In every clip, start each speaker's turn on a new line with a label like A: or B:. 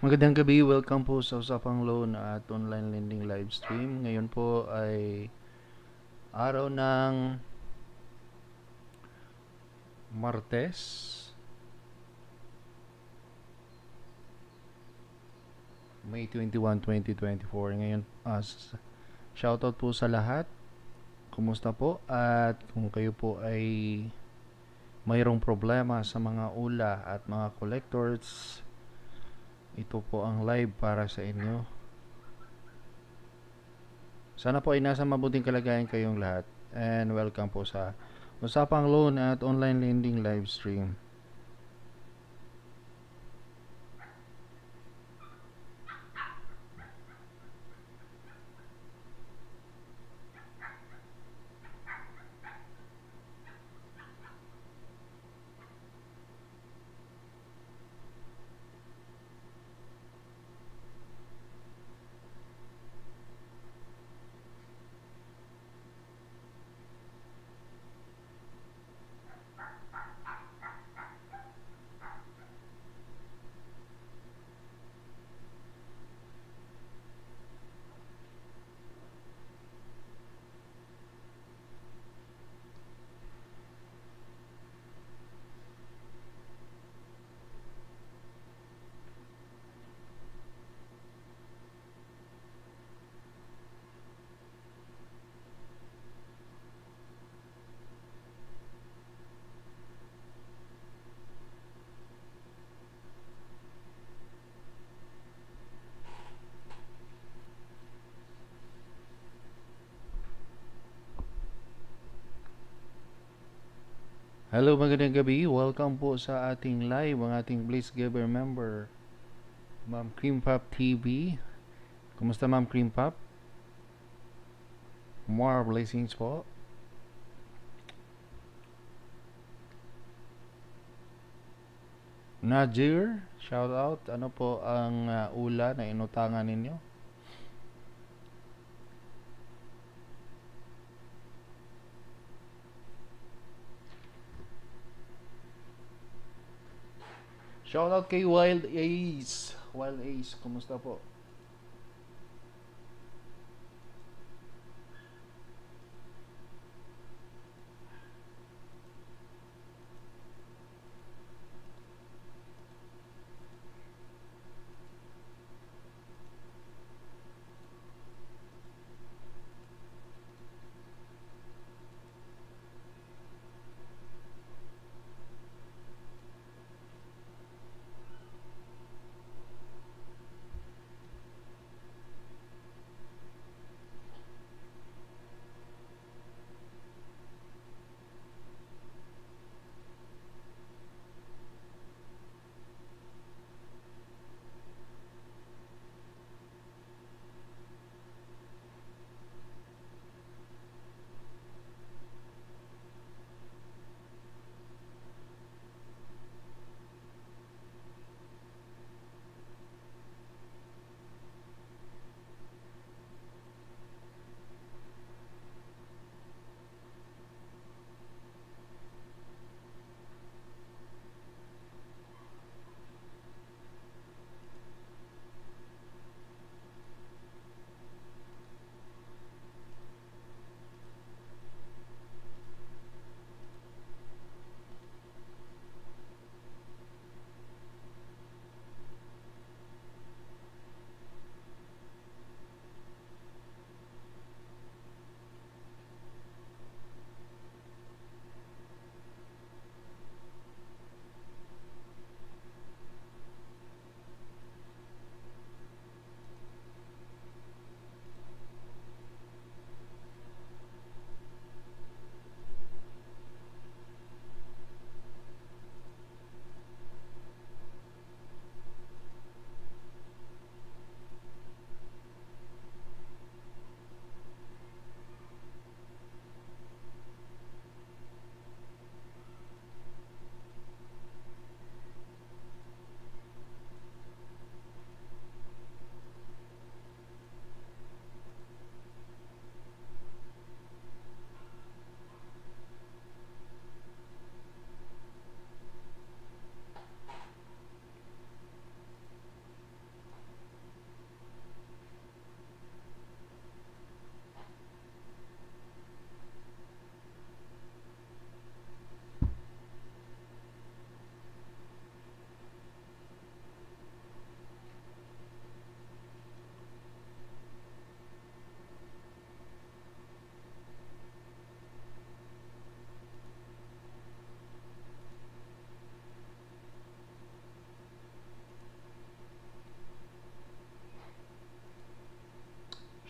A: Magandang gabi, welcome po sa Usapang Loan at Online Lending Live Stream. Ngayon po ay araw ng Martes, May 21, 2024. Ngayon, shoutout po sa lahat. Kumusta po? At kung kayo po ay mayroong problema sa mga ula at mga collectors, ito po ang live para sa inyo. Sana po ay nasa mabuting kalagayan kayong lahat. And welcome po sa Usapang Loan at Online Lending Live Stream. Hello, magandang gabi. Welcome po sa ating live, ang ating Please Giver member, Ma'am Cream Pop TV. Kumusta Ma'am Cream Pop? More blessings po. Najir, shout out. Ano po ang ula na inutangan ninyo? Shout out kay Wild Ace. Wild Ace, kumusta po?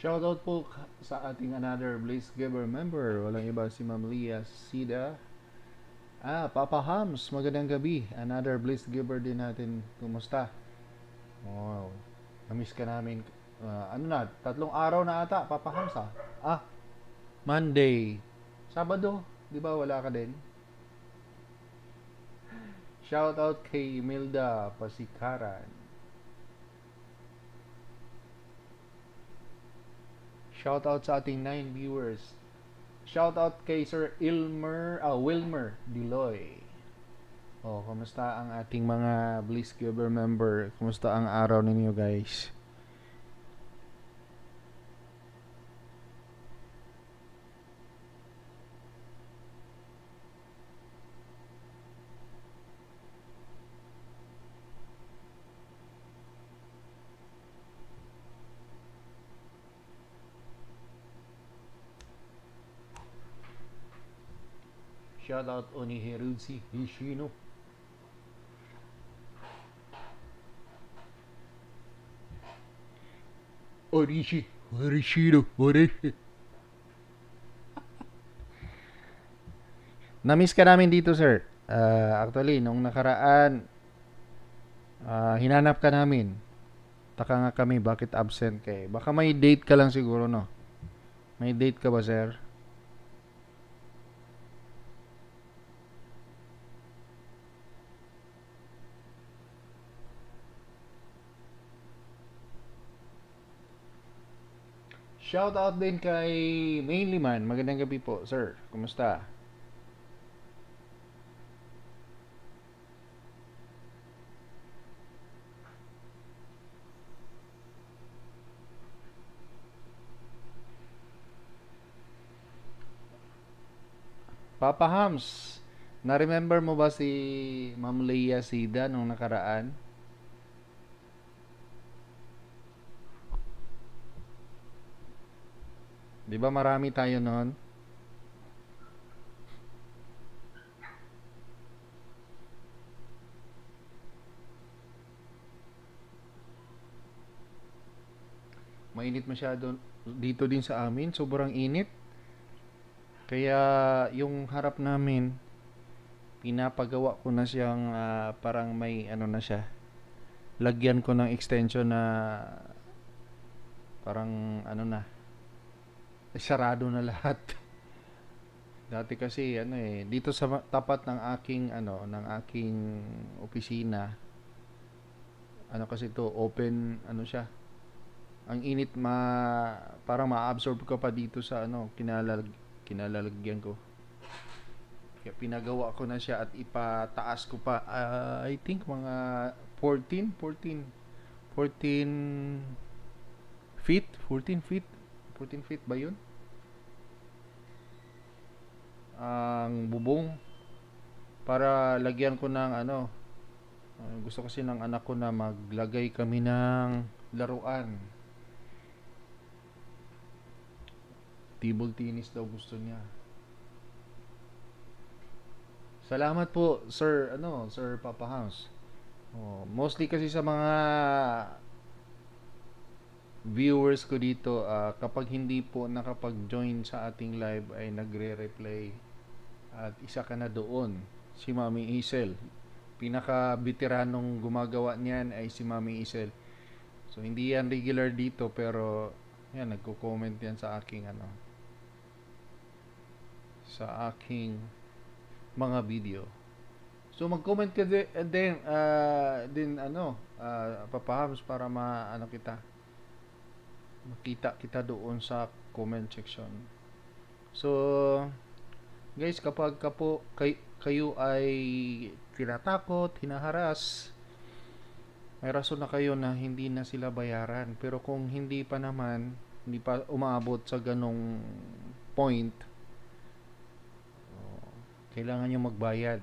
A: Shoutout po sa ating another Blaze Giver member. Walang iba si Ma'am Leah Sida. Papa Hams, magandang gabi. Another Blaze Giver din natin. Kumusta? Wow. Namiss ka namin. Ano na, 3 araw na ata, Papa Hams ha? Monday. Sabado, di ba wala ka din? Shoutout kay Imelda Pasikaran. Shoutout sa ating 9 viewers. Shoutout kay Sir Wilmer Diloy. Kumusta ang ating mga Bliss Giver member? Kumusta ang araw ninyo, guys? Shoutout Onihiruzi Hishino. Orishino. Namiss ka namin dito, sir. Actually, nung nakaraan, hinanap ka namin. Taka nga kami, bakit absent ka eh? Baka may date ka lang siguro, no? May date ka ba, sir? Shout out din kay Mainly Man. Magandang gabi po, sir. Kumusta? Papa Hams, na-remember mo ba si Ma'am Leia Sida nung nakaraan? Di ba marami tayo noon? Mainit masyado dito din sa amin. Sobrang init. Kaya yung harap namin, pinapagawa ko na siyang parang may ano na siya. Lagyan ko ng extension na parang ano na, sarado na lahat. Dati kasi ano dito sa tapat ng aking ng aking opisina, ano kasi to, open ano siya. Ang init parang ma-absorb ka pa dito sa kinalalagyan ko. Kaya pinagawa ko na siya at ipataas ko pa. I think mga 14 feet, 14 feet ba yun? Ang bubong para lagyan ko ng gusto kasi ng anak ko na maglagay kami ng laruan. Table tennis daw gusto niya. Salamat po, Sir Sir Papa House. Mostly kasi sa mga viewers ko dito, kapag hindi po nakapag-join sa ating live ay nagre-replay. At isa ka na doon, si Mami Isel. Pinaka-veteranong gumagawa niyan ay si Mami Isel. So hindi yan regular dito pero yan nagko-comment yan sa aking sa aking mga video. So mag-comment ka din papahams para kita makita kita doon sa comment section. So guys, kapag kayo ay tinatakot, hinaharas, may rason na kayo na hindi na sila bayaran. Pero kung hindi pa umaabot sa ganong point, kailangan nyo magbayad.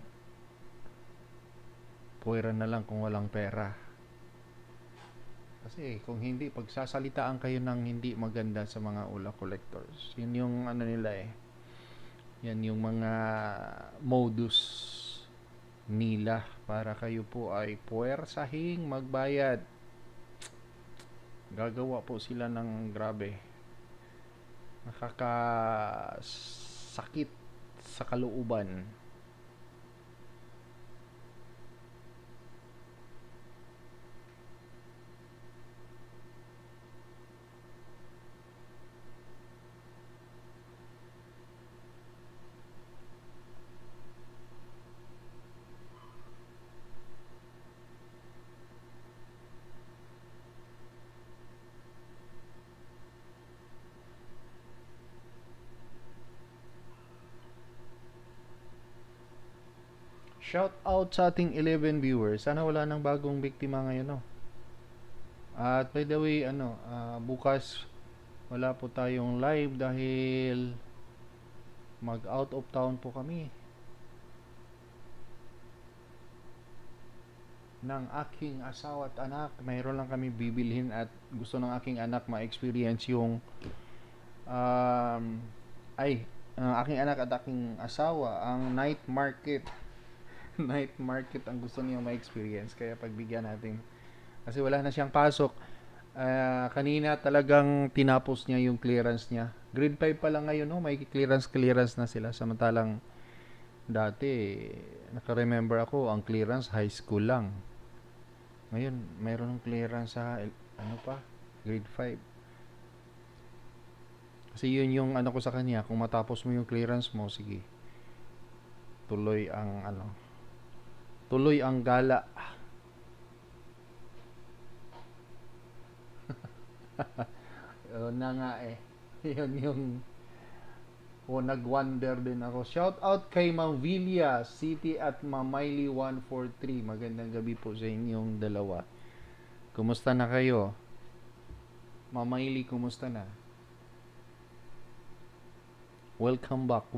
A: Puwera na lang kung walang pera. Kasi kung hindi, pagsasalitaan kayo ng hindi maganda sa mga ula collectors. Yun yung nila yan yung mga modus nila para kayo po ay puwersahing magbayad. Gagawa po sila ng grabe. nakakasakit sa kalooban. Shout out sa ating 11 viewers. Sana wala nang bagong biktima ngayon, no? At by the way, bukas wala po tayong live dahil mag out of town po kami ng aking asawa at anak. Mayroon lang kami bibilhin at gusto ng aking anak ma-experience yung um, aking anak at aking asawa ang night market. Night market ang gusto niya ma-experience, kaya pagbigyan natin kasi wala na siyang pasok. Kanina talagang tinapos niya yung clearance niya. Grade 5 pa lang ngayon, no? May clearance na sila, samantalang dati naka-remember ako ang clearance high school lang. Ngayon mayroon ng clearance sa grade 5. Kasi yun yung ko sa kanya, kung matapos mo yung clearance mo, sige, tuloy ang gala. Yun na nga eh. Yun yung nag-wonder din ako. Shout out kay Ma'am Villa City at Ma'am Miley 143. Magandang gabi po sa inyong dalawa. Kumusta na kayo? Ma'am Miley, kumusta na? Welcome back.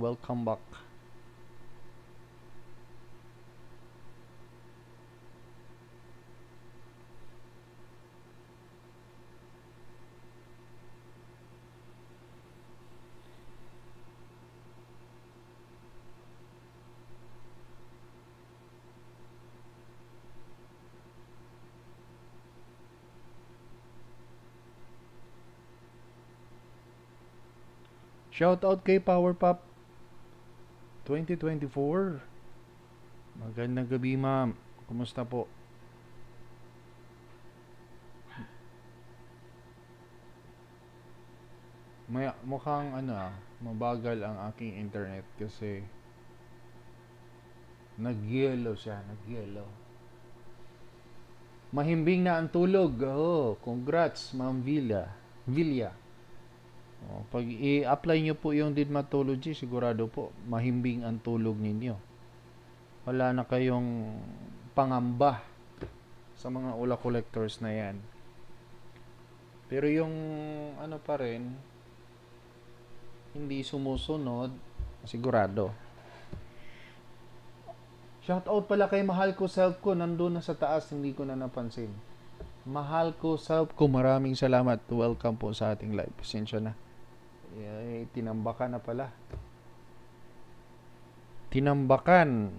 A: Shout out kay Powerpop 2024. Magandang gabi, ma'am. Kumusta po? Mukhang mabagal ang aking internet kasi nag-yellow siya. Mahimbing na ang tulog. Oh, congrats, Ma'am Villa. Pag i-apply nyo po yung Didmatology, sigurado po mahimbing ang tulog ninyo. Wala na kayong pangamba sa mga ula collectors na yan. Pero yung pa rin, hindi sumusunod, sigurado. Shout out pala kay mahal ko self ko, nandun na sa taas, hindi ko na napansin. Mahal ko self ko, maraming salamat. Welcome po sa ating live. Pasensya na. Tinambakan na pala. Tinambakan.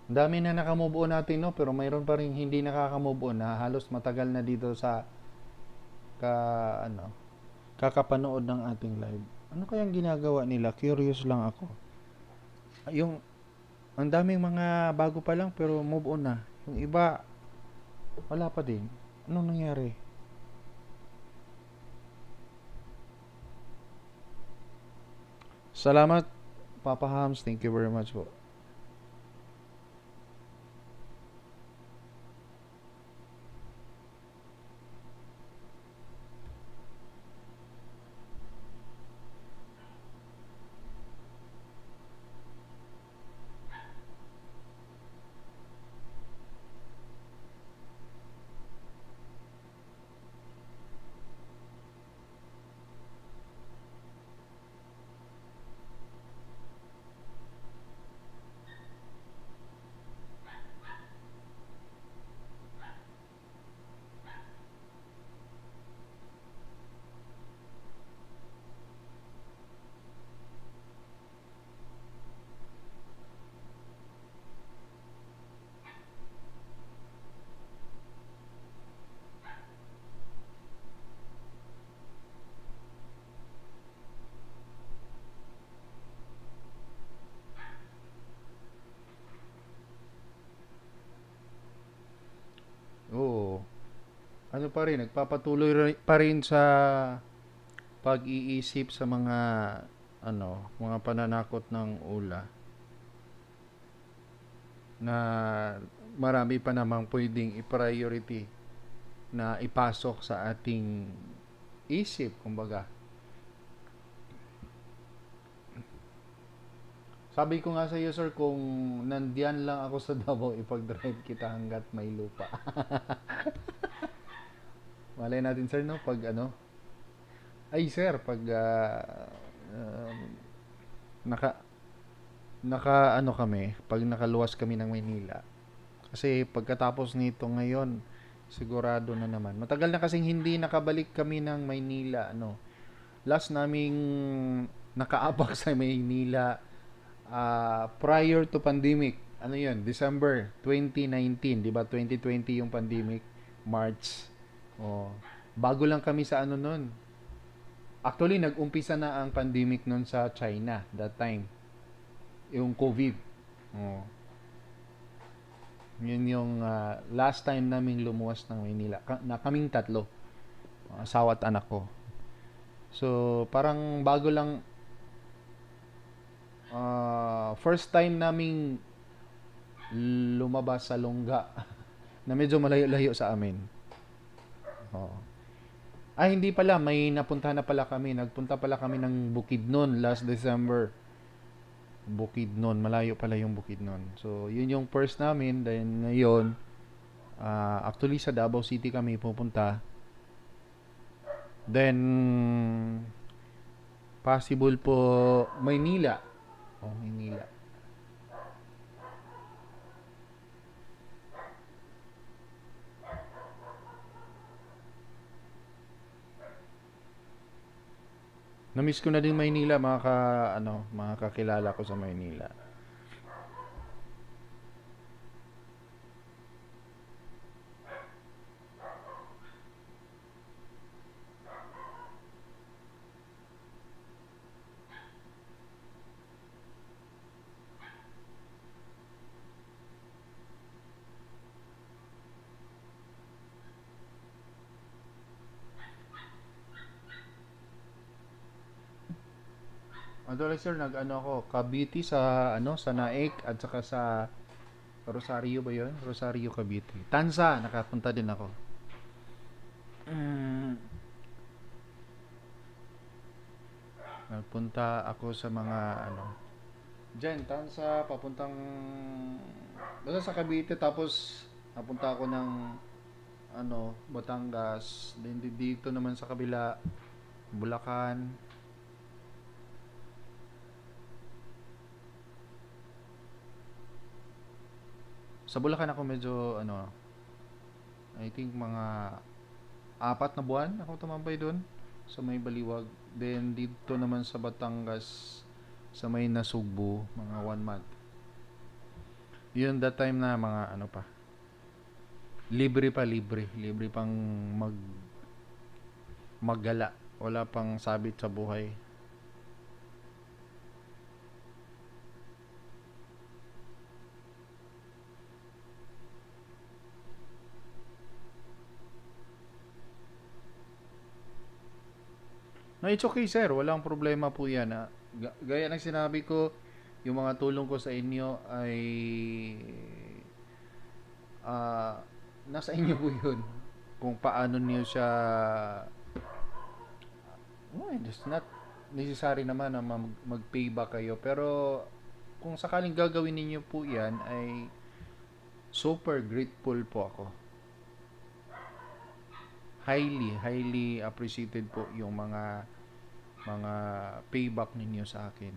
A: Dami na nakamove on natin, no? Pero mayroon pa rin hindi nakaka-move on na halos matagal na dito sa kakapanood ng ating live. Ano kayang ginagawa nila? Curious lang ako. Ang daming mga bago pa lang pero move on na. Yung iba wala pa din. Anong nangyari? Salamat, Papa Hams. Thank you very much po. pa rin, nagpapatuloy pa rin sa pag-iisip sa mga mga pananakot ng ula na marami pa namang pwedeng i-priority na ipasok sa ating isip, kumbaga. Sabi ko nga sa iyo, sir, kung nandiyan lang ako sa Davao, ipag-drive kita hanggat may lupa. Malay natin, sir, no? Pag ay, sir, pag naka, kami, pag nakaluwas kami ng Maynila. Kasi pagkatapos nito ngayon, sigurado na naman. Matagal na kasing hindi nakabalik kami ng Maynila, Last naming nakaabak sa Maynila prior to pandemic. Ano 'yun? December 2019, 'di ba? 2020 yung pandemic, March. Oh, bago lang kami sa noon. Actually, nag-umpisa na ang pandemic noon sa China that time. Yung COVID. Oh. Yun yung last time namin lumuwas ng Maynila. Na kaming tatlo. Asawa at anak ko. So, parang bago lang first time naming lumabas sa lungga na medyo malayo-layo sa amin. Oh. Ay, hindi pala. May napunta na pala kami. Nagpunta pala kami ng Bukidnon last December. Bukidnon. Malayo pala yung Bukidnon. So, yun yung first namin. Then, ngayon, actually sa Davao City kami pupunta. Then, possible po Maynila. Oh, Maynila. Na-miss ko na din Maynila, mga kakilala ko sa Maynila. Actually, sir, ako, Cavite sa sa Naik at saka sa Rosario ba 'yon? Rosario, Cavite. Tansa, nakapunta din ako. Mm, Nagpunta ako sa mga diyan, Tansa, papuntang basta sa Cavite, tapos napunta ako ng Batangas, then dito naman sa kabila, Bulacan. Sa Bulacan ako medyo I think mga 4 na buwan ako tumambay doon sa may Baliwag. Then dito naman sa Batangas, sa may Nasugbu, mga 1 month. Yun that time na mga pa. Libre pang maggala. Wala pang sabit sa buhay. No, it's okay, sir. Walang problema po yan. Gaya ng sinabi ko, yung mga tulong ko sa inyo ay nasa inyo po yun. Kung paano niyo siya it's not necessary naman na mag-payback kayo. Pero kung sakaling gagawin ninyo po yan, ay super grateful po ako. Highly appreciated po yung mga payback ninyo sa akin.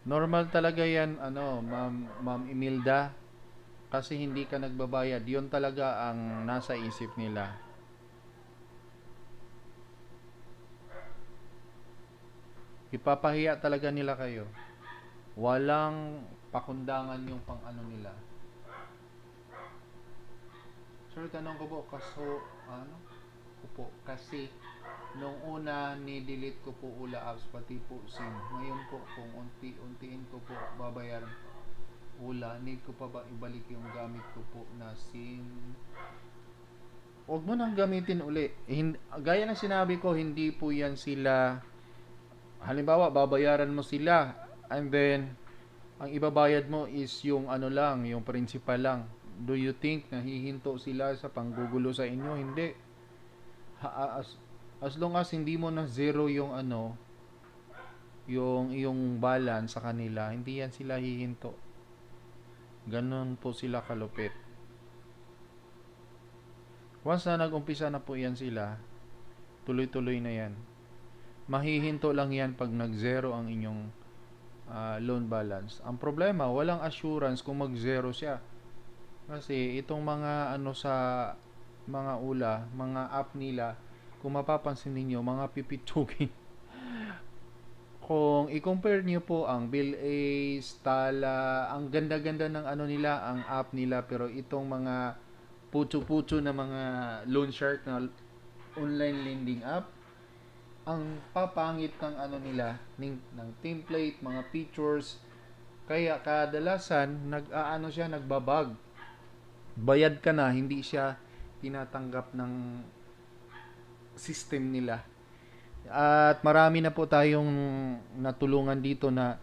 A: Normal talaga yan, Ma'am Imelda, kasi hindi ka nagbabayad. Yun talaga ang nasa isip nila. Ipapahiya talaga nila kayo. Walang pakundangan yung pang nila. Sir, tanong ko po, ano, ko po, kasi nung una ni-delete ko po Ula apps pati po SIM. Ngayon po kung unti-untiin ko po babayaran Ula, need ko pa ba ibalik yung gamit ko po na SIM? Huwag mo nang gamitin uli. Gaya ng sinabi ko, hindi po yan sila, halimbawa babayaran mo sila and then ang ibabayad mo is yung ano lang, yung principal lang. Do you think na hihinto sila sa panggugulo sa inyo? Hindi. As long as hindi mo na zero yung ano, yung balance sa kanila, hindi yan sila hihinto. Ganon po sila kalupit. Once na nag-umpisa na po yan sila, tuloy-tuloy na yan. Mahihinto lang yan pag nag-zero ang inyong loan balance. Ang problema, walang assurance kung mag-zero siya. Kasi itong mga ano sa mga mga app nila, kung mapapansin ninyo, mga pipitsugin. Kung i-compare niyo po ang BillAce, Tala, ang ganda-ganda ng ano nila, ang app nila, pero itong mga putso-putso na mga loan shark na online lending app, ang papangit ng ano nila, ng template, mga features, kaya kadalasan nag-aano siya, nagbabag. Bayad ka na, hindi siya tinatanggap ng system nila. At marami na po tayong natulungan dito na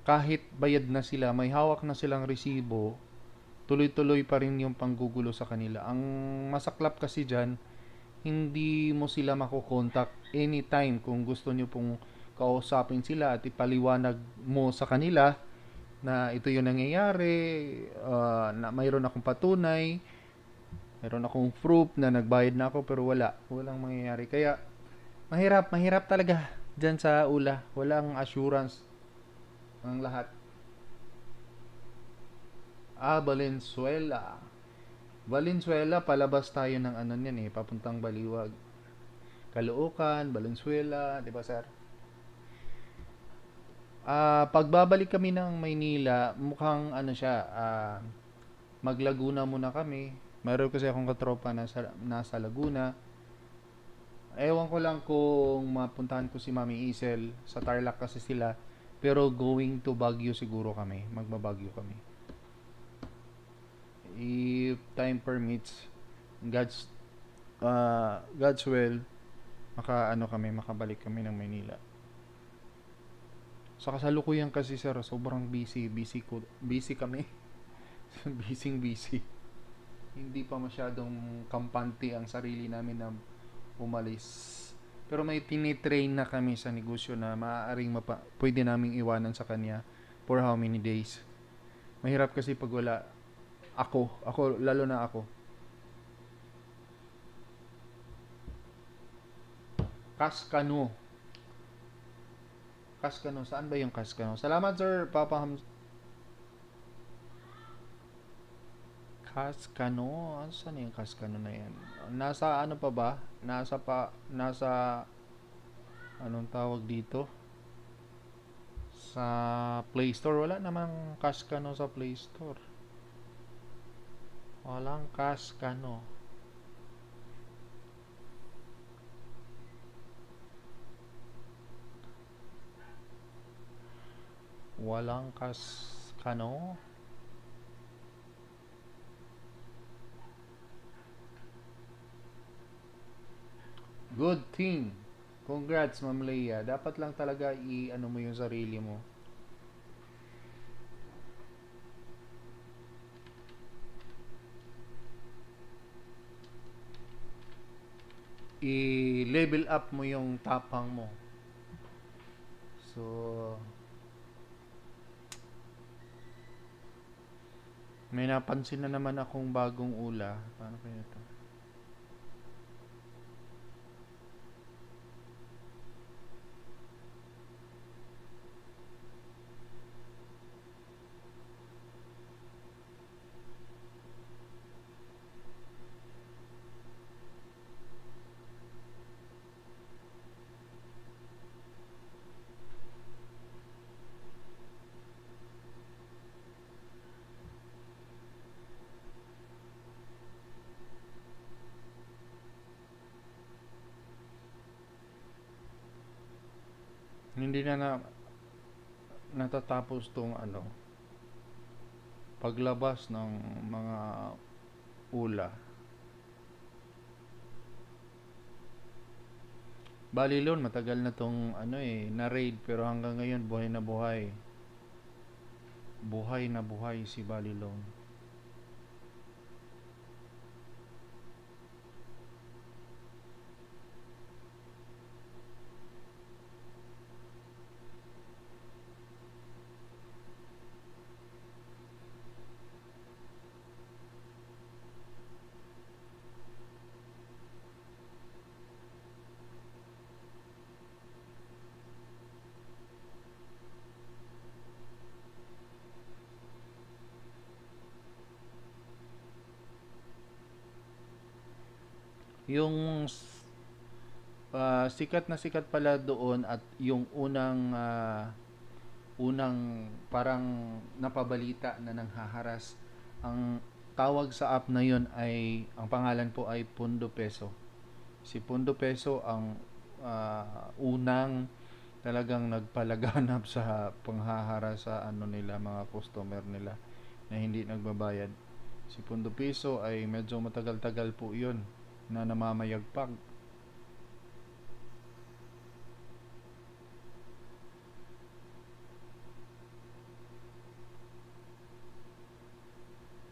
A: kahit bayad na sila, may hawak na silang resibo, tuloy-tuloy pa rin yung panggugulo sa kanila. Ang masaklap kasi dyan, hindi mo sila makokontak anytime kung gusto nyo pong kausapin sila at ipaliwanag mo sa kanila na ito yung nangyayari, na mayroon akong patunay, mayroon akong proof na nagbayad na ako, pero walang mangyayari. Kaya mahirap talaga dyan sa Ula. Walang assurance ang lahat. Valenzuela, palabas tayo ng ano niyan papuntang Baliwag. Caloocan, Valenzuela, di ba sir? Pagbabalik kami ng Maynila, mukhang ano siya, mag-Laguna muna kami. Meron kasi akong katropa nasa Laguna. Ewan ko lang kung mapuntahan ko si Mami Isel. Sa Tarlac kasi sila. Pero going to Baguio siguro kami. Magbabagyo kami. If time permits, God's will, makabalik kami ng Maynila. Sa kasalukuyan kasi sir, sobrang busy kami. busy. Hindi pa masyadong kampante ang sarili namin na umalis. Pero may tinitrain na kami sa negosyo na maaaring pwede naming iwanan sa kanya for how many days. Mahirap kasi pag wala ako, lalo na ako. Cascano, saan ba yung Cascano? Salamat sir, Papa Cascano, saan yung Cascano na yan? Nasa ano pa ba? Nasa anong tawag dito? Sa Play Store. Wala namang Cascano sa Play Store. Walang Cascano. Walang Cascano. Good thing. Congrats, Ma'am Leia. Dapat lang talaga i-ano mo yung sarili mo. I-level up mo yung tapang mo. So, may napansin na naman akong bagong Ula. Paano kaya ito? Hindi natatapos tong ano, paglabas ng mga ula. Balilon, matagal na tong ano na-raid pero hanggang ngayon buhay na buhay. Buhay na buhay si Balilon. Yung sikat na sikat pala doon at yung unang parang napabalita na nanghaharas, ang tawag sa app na yun ay, ang pangalan po ay Pundo Peso. Si Pundo Peso ang unang talagang nagpalaganap sa panghaharas sa ano nila, mga customer nila na hindi nagbabayad. Si Pundo Peso ay medyo matagal-tagal po yun na namamayagpag.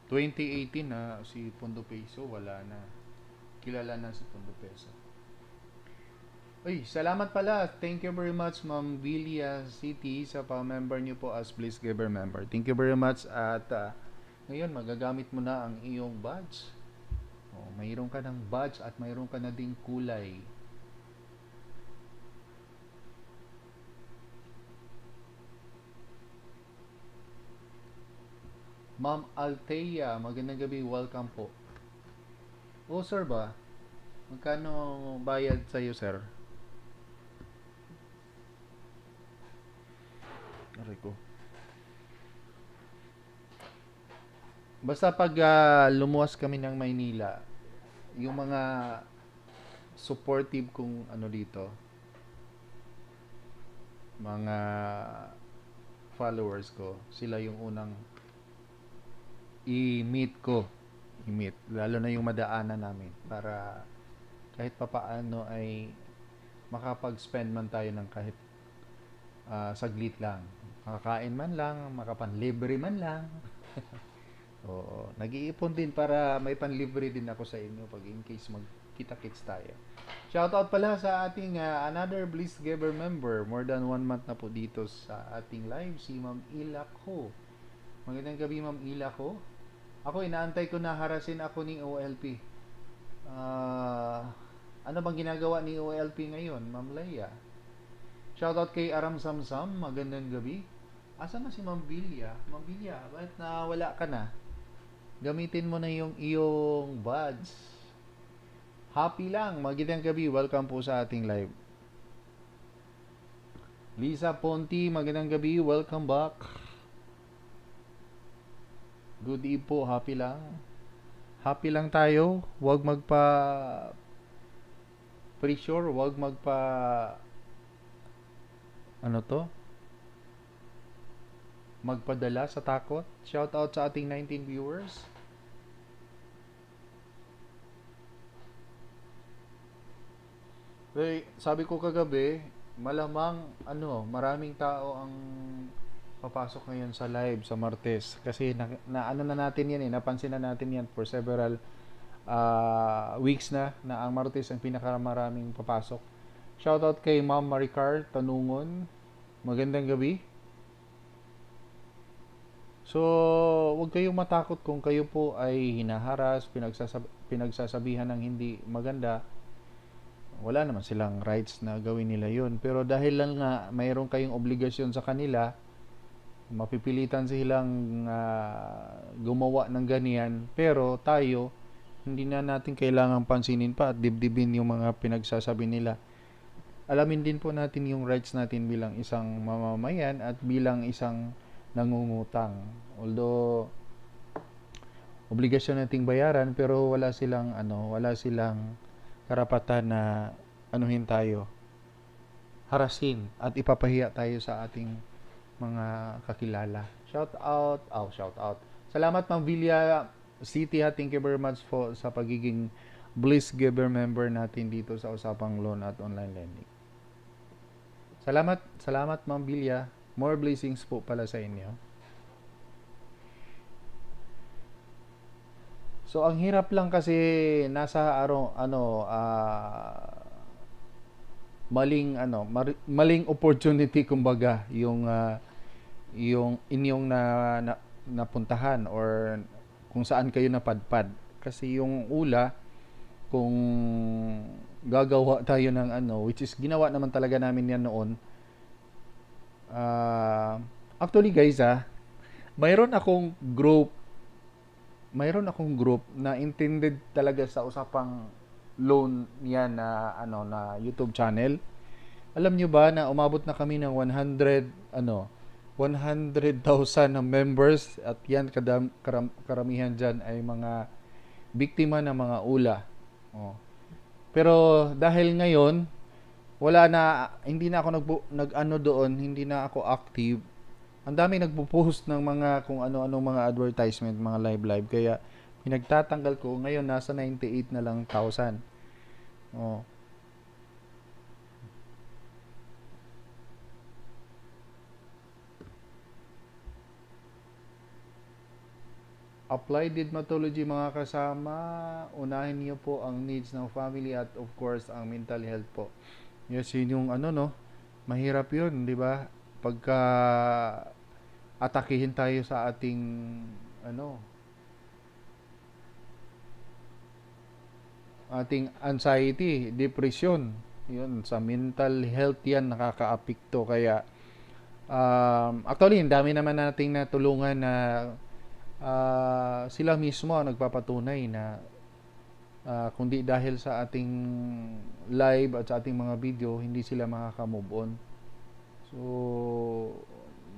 A: 2018 na si Pundo Peso, wala na. Kilala na si Pundo Peso. Uy, salamat pala. Thank you very much, Ma'am Vilia City, sa pa-member niyo po as Bliss Giver member. Thank you very much. At ngayon, magagamit mo na ang iyong badge. Mayroon ka ng badge at mayroon ka na ding kulay. Ma'am Althea, magandang gabi. Welcome po. Sir ba? Magkano bayad sa'yo, sir? Aray ko. Basta pag lumuwas kami ng Maynila, yung mga supportive kong ano dito, mga followers ko, sila yung unang i-meet ko. I-meet. Lalo na yung madaanan namin. Para kahit papaano ay makapag-spend man tayo ng kahit saglit lang. Makakain man lang, makapanlibre man lang. Oo, nag-iipon din para may panlibre din ako sa inyo pag in case magkita-kits tayo. Shoutout pala sa ating another Bliss Giver member. More than 1 month na po dito sa ating live, si Ma'am Ila Ko. Magandang gabi, Ma'am Ila Ko. Ako, inaantay ko na harasin ako ni OLP. Ano bang ginagawa ni OLP ngayon, Ma'am Leia? Shoutout kay Aram Samsam. Magandang gabi. Asa na si Ma'am Bilya? Ma'am Bilya, bakit nawala ka na? Gamitin mo na yung iyong badge. Happy lang. Magandang gabi. Welcome po sa ating live. Lisa Ponti, magandang gabi. Welcome back. Good eve po. Happy lang. Happy lang tayo. Huwag pressure. Huwag magpadala sa takot. Shout out sa ating 19 viewers. Sabi ko kagabi, malamang maraming tao ang papasok ngayon sa live sa Martes kasi ano na natin yan napansin na natin yan for several weeks na ang Martes ang pinakamaraming papasok. Shoutout kay Ma'am Maricar Tanungon. Magandang gabi. So, huwag kayong matakot kung kayo po ay hinaharas, pinagsasabihan ng hindi maganda. Wala naman silang rights na gawin nila yun. Pero dahil lang nga mayroon kayong obligasyon sa kanila, mapipilitan silang gumawa ng ganyan. Pero tayo, hindi na natin kailangang pansinin pa at dibdibin yung mga pinagsasabi nila. Alamin din po natin yung rights natin bilang isang mamamayan at bilang isang nangungutang. Although obligasyon nating bayaran pero wala silang karapatan na anuhin tayo. harasin at ipapahiya tayo sa ating mga kakilala. Shout out. Salamat Ma'am Villa City ha. Thank you very much for sa pagiging Bliss Giver member natin dito sa Usapang Loan at Online Lending. Salamat Ma'am Villa. More blessings po pala sa inyo. So ang hirap lang kasi nasa maling opportunity kumbaga yung inyong napuntahan or kung saan kayo napadpad. Kasi yung ula, kung gagawa tayo ng which is ginawa naman talaga namin yan noon. Actually guys mayroon akong group na intended talaga sa usapang loan yan na YouTube channel. Alam nyo ba na umabot na kami ng 100,000 na members at yan karamihan dyan ay mga biktima ng mga ula. Pero dahil ngayon hindi na ako hindi na ako active. Ang dami nagpo-post ng mga kung ano-ano mga advertisement, mga live kaya pinagtatanggal ko. Ngayon nasa 98 na lang thousand. Apply Didmatology mga kasama. Unahin niyo po ang needs ng family at of course ang mental health po. Yes, yun yung mahirap yun, di ba? Pagka atakihin tayo sa ating ating anxiety, depression, yun sa mental health yan nakakaapekto. Kaya actually ang dami naman nating natulungan na sila mismo ang nagpapatunay na kundi dahil sa ating live at sa ating mga video hindi sila makaka-move on. So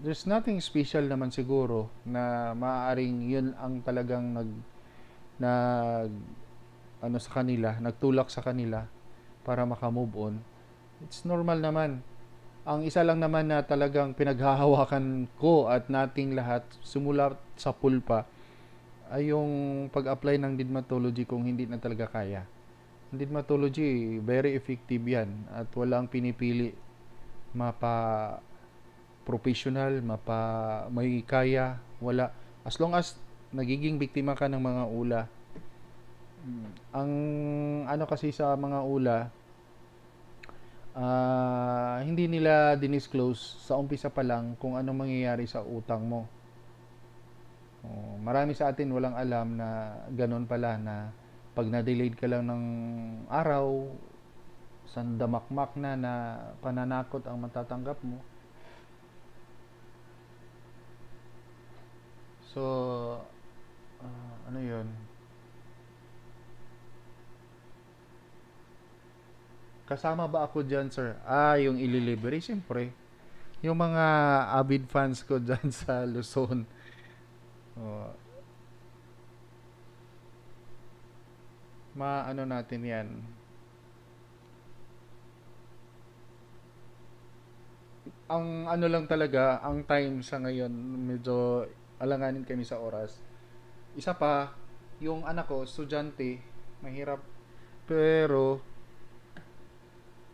A: there's nothing special naman siguro na maaaring yun ang talagang sa kanila, nagtulak sa kanila para maka-move on. It's normal naman. Ang isa lang naman na talagang pinaghahawakan ko at nating lahat simula sa pulpa ay yung pag-apply ng Didmatology kung hindi na talaga kaya. Ang Didmatology, very effective yan at walang pinipili professional, may kaya, wala. As long as nagiging biktima ka ng mga ula. Ang kasi sa mga ula, hindi nila dinisclose sa umpisa pa lang kung ano mangyayari sa utang mo. Marami sa atin walang alam na ganun pala na pag na-delayed ka lang ng araw, sandamakmak na pananakot ang matatanggap mo. So, yun? Kasama ba ako dyan, sir? Yung ililibre, siyempre. Yung mga avid fans ko dyan sa Luzon. Natin yan. Ang lang talaga, ang time sa ngayon, medyo alanganin kami sa oras. Isa pa, yung anak ko, estudyante, mahirap. Pero,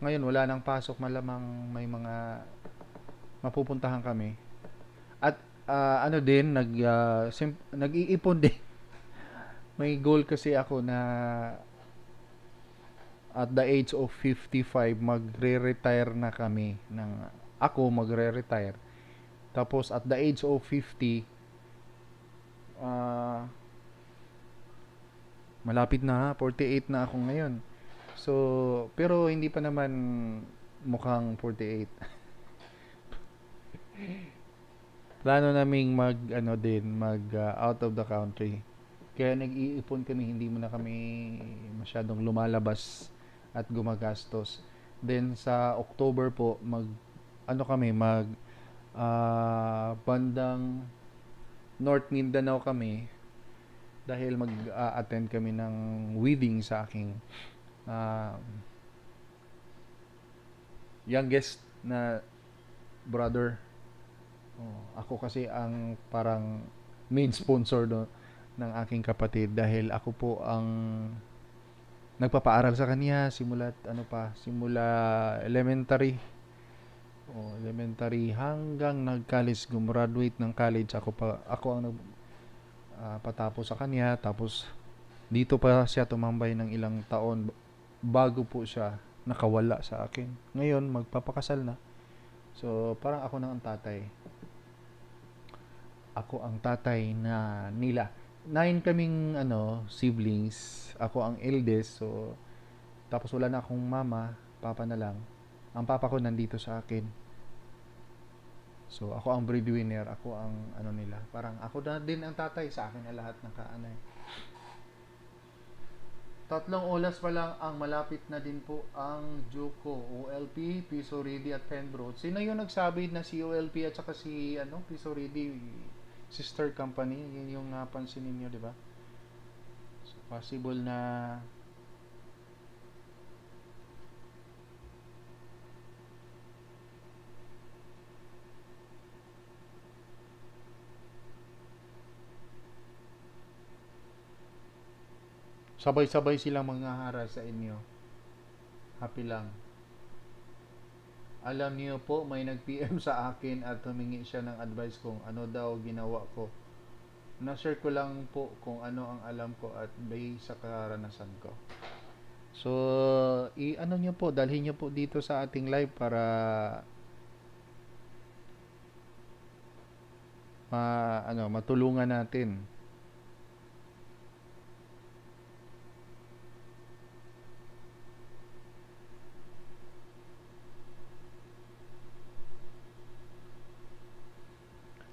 A: ngayon wala nang pasok, malamang may mga mapupuntahan kami. At nag-iipon din. May goal kasi ako na at the age of 55 magre-retire na kami magre-retire. Tapos at the age of 50 malapit na 48 na ako ngayon. So pero hindi pa naman mukhang 48. Plano naming mag out of the country. Kaya nag-iipon kami, hindi muna kami masyadong lumalabas at gumagastos. Then sa October po bandang North Mindanao kami dahil mag-attend kami ng wedding sa aking youngest na brother. Ako kasi ang parang main sponsor ng aking kapatid dahil ako po ang nagpapaaral sa kanya simula elementary. Elementary hanggang nag-college, gumraduate ng college. Ako ang patapos sa kanya, tapos dito pa siya tumambay ng ilang taon bago po siya nakawala sa akin. Ngayon magpapakasal na. So parang ako na ang tatay. Ako ang tatay na nila. 9 kaming siblings. Ako ang eldest. So tapos wala na akong mama, papa na lang. Ang papa ko nandito sa akin. So ako ang breadwinner, ako ang nila. Parang ako na din ang tatay, sa akin na lahat ng kaanay. 3 oras pa lang ang malapit na din po ang Juco, OLP, Pisoridi at Pembroke. Sino yung nagsabi na si OLP at saka si Pisoridi sister company? Yun yung napansin ninyo, di ba? So, possible na sabay-sabay silang manghaharas sa inyo. Happy lang. Alam niyo po, may nag-PM sa akin at humingi siya ng advice kung ano daw ginawa ko. Na-share ko lang po kung ano ang alam ko at based sa karanasan ko. So, niyo po, dalhin niyo po dito sa ating live para matulungan natin.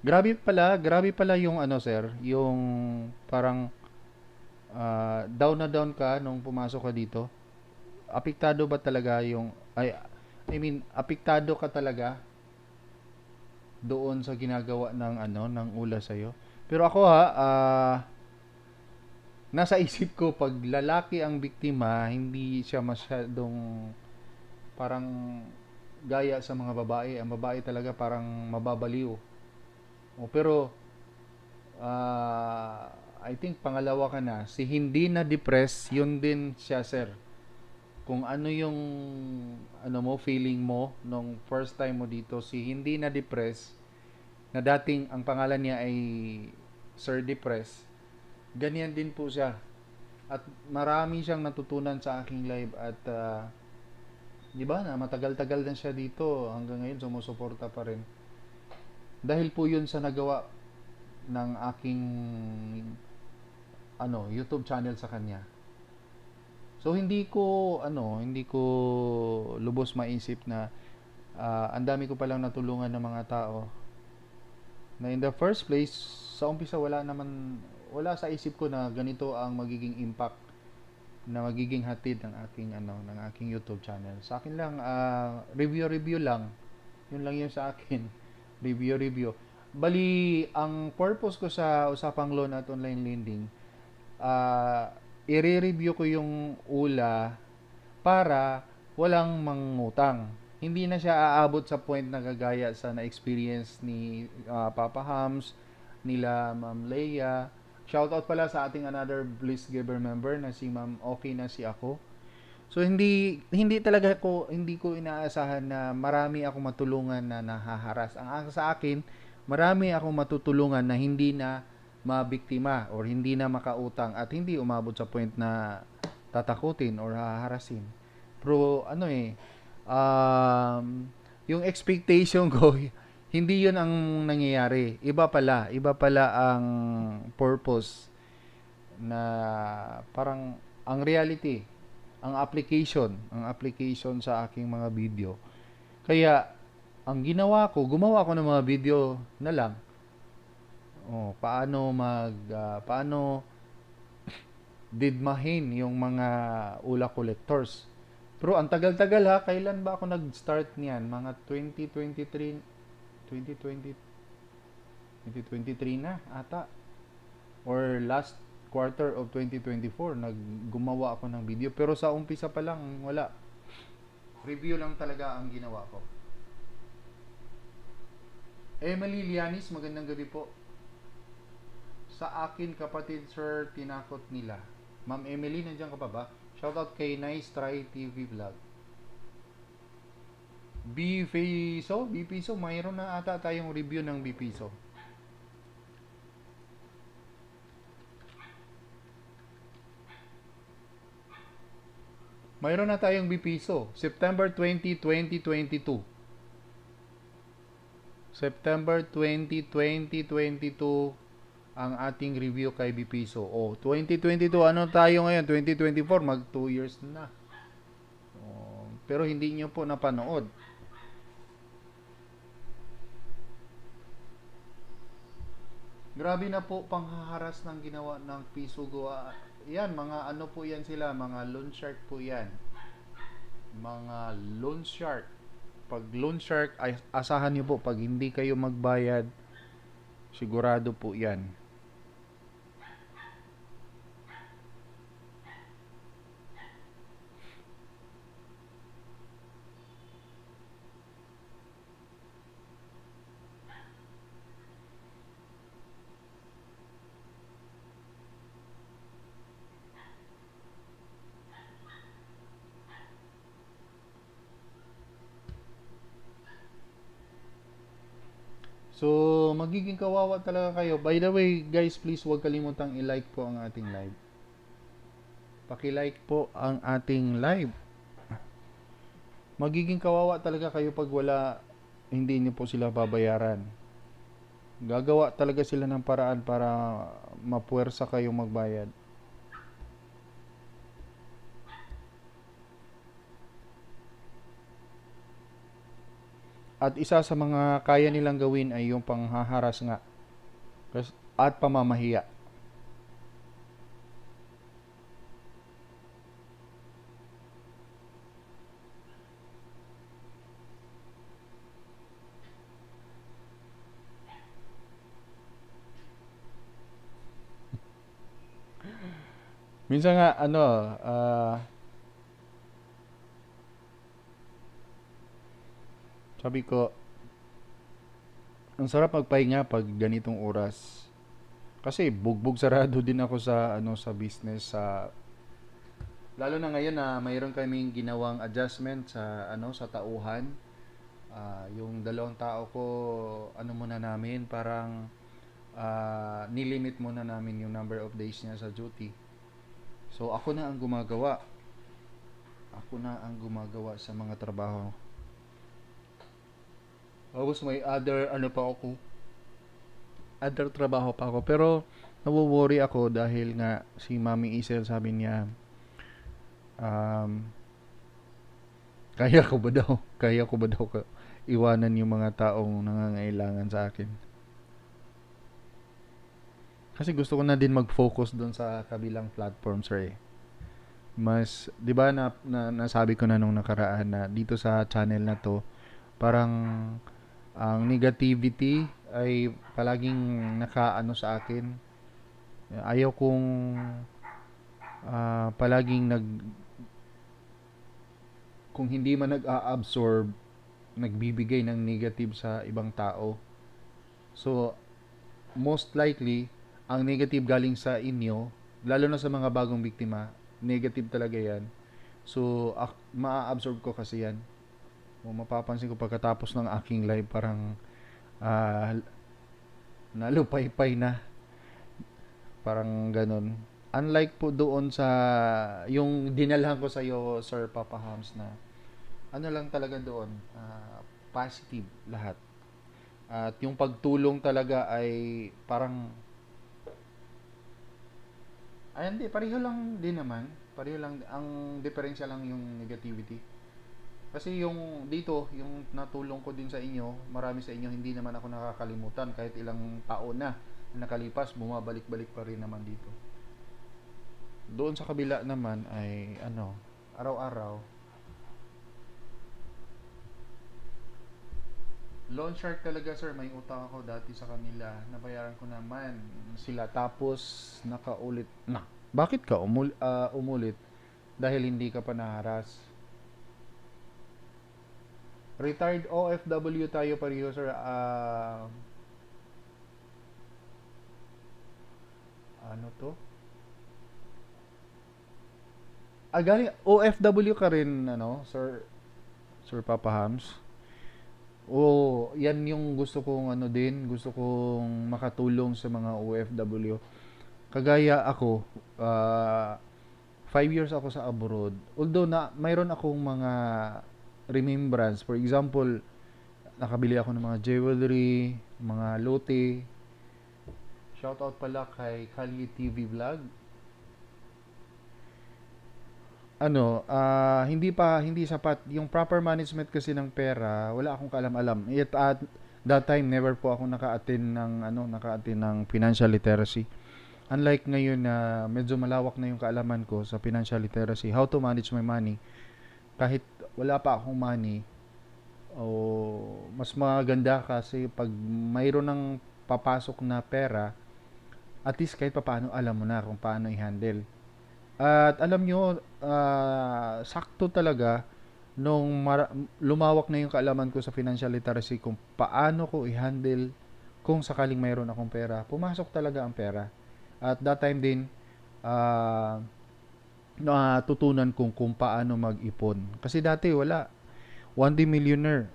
A: Grabe pala yung sir, yung parang down na down ka nung pumasok ka dito. Apektado ba talaga apektado ka talaga doon sa ginagawa ng ula sa iyo. Pero ako nasa isip ko pag lalaki ang biktima, hindi siya masyadong parang gaya sa mga babae. Ang babae talaga parang mababaliw. Pero I think pangalawa ka na, si hindi na depressed, yun din siya, sir. Kung ano yung feeling mo nung first time mo dito, si hindi na depressed, na dating ang pangalan niya ay Sir Depressed, ganyan din po siya. At marami siyang natutunan sa aking live at di ba na matagal-tagal na siya dito, hanggang ngayon sumusuporta pa rin. Dahil po yun sa nagawa ng aking YouTube channel sa kanya. So hindi ko lubos maisip na ang dami ko palang natulungan ng mga tao. Na in the first place, sa umpisa wala sa isip ko na ganito ang magiging impact na magiging hatid ng aking YouTube channel. Sa akin lang review lang. Yun lang yun sa akin. Review. Bali, ang purpose ko sa usapang loan at online lending, i-review ko yung ula para walang mangutang. Hindi na siya aabot sa point na gagaya sa na-experience ni Papa Hams, nila Ma'am Leia. Shoutout pala sa ating another Bliss Giver member na si Ma'am Okay na si ako. So hindi ko inaasahan na marami akong matulungan na nahaharas. Ang sa akin, marami akong matutulungan na hindi na mabiktima or hindi na makautang at hindi umabot sa point na tatakutin or haharasin. Pero yung expectation ko hindi yun ang nangyayari. Iba pala ang purpose na parang ang reality, ang application sa aking mga video. Kaya ang gumawa ko ng mga video na lang. Paano didmahin yung mga ula collectors. Pero ang tagal-tagal kailan ba ako nag-start niyan? Mga 2023 na ata. Or last quarter of 2024 naggumawa ako ng video, pero sa umpisa pa lang wala, review lang talaga ang ginawa ko. Emily Lianis, magandang gabi po. Sa akin kapatid sir, tinakot nila. Ma'am Emily, nandiyan ka pa ba? Shoutout kay Nice Try TV Vlog. B-Piso, mayroon na ata tayong review ng B-Piso. Mayroon na tayong B-Piso. September 20, 2022. September 20, 2022 ang ating review kay B-Piso. Oh, 2022, ano tayo ngayon? 2024, mag 2 years na. Oh, pero hindi nyo po napanood. Grabe na po panghaharas ng ginawa ng Piso Goa. Yan, mga ano po yan sila, mga loan shark po yan. Mga loan shark. Pag loan shark, ay asahan nyo po, pag hindi kayo magbayad, sigurado po yan. So, magiging kawawa talaga kayo. By the way, guys, please huwag kalimutang i-like po ang ating live. Paki-like po ang ating live. Magiging kawawa talaga kayo pag wala, hindi niyo po sila babayaran. Gagawa talaga sila ng paraan para mapuwersa kayong magbayad. At isa sa mga kaya nilang gawin ay yung panghaharas nga at pamamahiya. Minsan nga ano, sabi ko, ang sarap magpahinga pag ganitong oras. Kasi bugbog sarado din ako sa ano sa business sa lalo na ngayon na mayroon kaming ginawang adjustment sa ano sa tauhan. Yung dalawang tao ko ano muna namin parang nilimit muna namin yung number of days niya sa duty. So ako na ang gumagawa. Ako na ang gumagawa sa mga trabaho. Tapos may other trabaho pa ako. Pero nawo-worry ako dahil nga si Mami Isel sabi niya kaya ko ba daw? Kaya ko ba daw iwanan yung mga taong nangangailangan sa akin? Kasi gusto ko na din mag-focus doon sa kabilang platform, sir. Mas, 'di ba nasabi ko na nung nakaraan na dito sa channel na to, parang ang negativity ay palaging nakaano sa akin. Ayaw kong palaging kung hindi man nag-a-absorb, nagbibigay ng negative sa ibang tao. So, most likely, ang negative galing sa inyo, lalo na sa mga bagong biktima, negative talaga yan. So, ma-absorb ko kasi yan. O mapapansin ko pagkatapos ng aking live, parang uh, nalupaypay na. Parang ganun. Unlike po doon sa yung dinalhan ko sa iyo, Sir Papa Hams, na ano lang talaga doon, positive lahat. At yung pagtulong talaga ay parang ay hindi, pareho lang din naman. Pareho lang, ang diferensya lang yung negativity. Kasi yung dito, yung natulong ko din sa inyo, marami sa inyo hindi naman ako nakakalimutan kahit ilang taon na nakalipas, bumabalik-balik pa rin naman dito. Doon sa kabila naman ay ano, araw-araw loan shark talaga, sir. May utang ako dati sa kanila. Nabayaran ko naman sila. Tapos, nakaulit na. Bakit ka umulit? Dahil hindi ka pa naharas. Retired OFW tayo pareho, sir. Ano to? Galing OFW ka rin, ano, sir, Sir Papa Hams? Oo, yan yung gusto kong ano din, gusto kong makatulong sa mga OFW. Kagaya ako, 5 years ako sa abroad. Although na mayroon akong mga remembrance. For example, nakabili ako ng mga jewelry, mga lote. Shoutout pala kay Kali TV Vlog. Ano, hindi sapat yung proper management kasi ng pera. Wala akong kaalam-alam. Yet at that time never po ako naka-attend ng financial literacy. Unlike ngayon na medyo malawak na yung kaalaman ko sa financial literacy, how to manage my money. Kahit wala pa akong money, o mas maganda kasi pag mayroon ng papasok na pera, at least kahit paano alam mo na kung paano i-handle. At alam nyo, sakto talaga nung lumawak na yung kaalaman ko sa financial literacy kung paano ko i-handle kung sakaling mayroon akong pera. Pumasok talaga ang pera. At that time din, natutunan kung paano mag-ipon. Kasi dati wala. One day millionaire.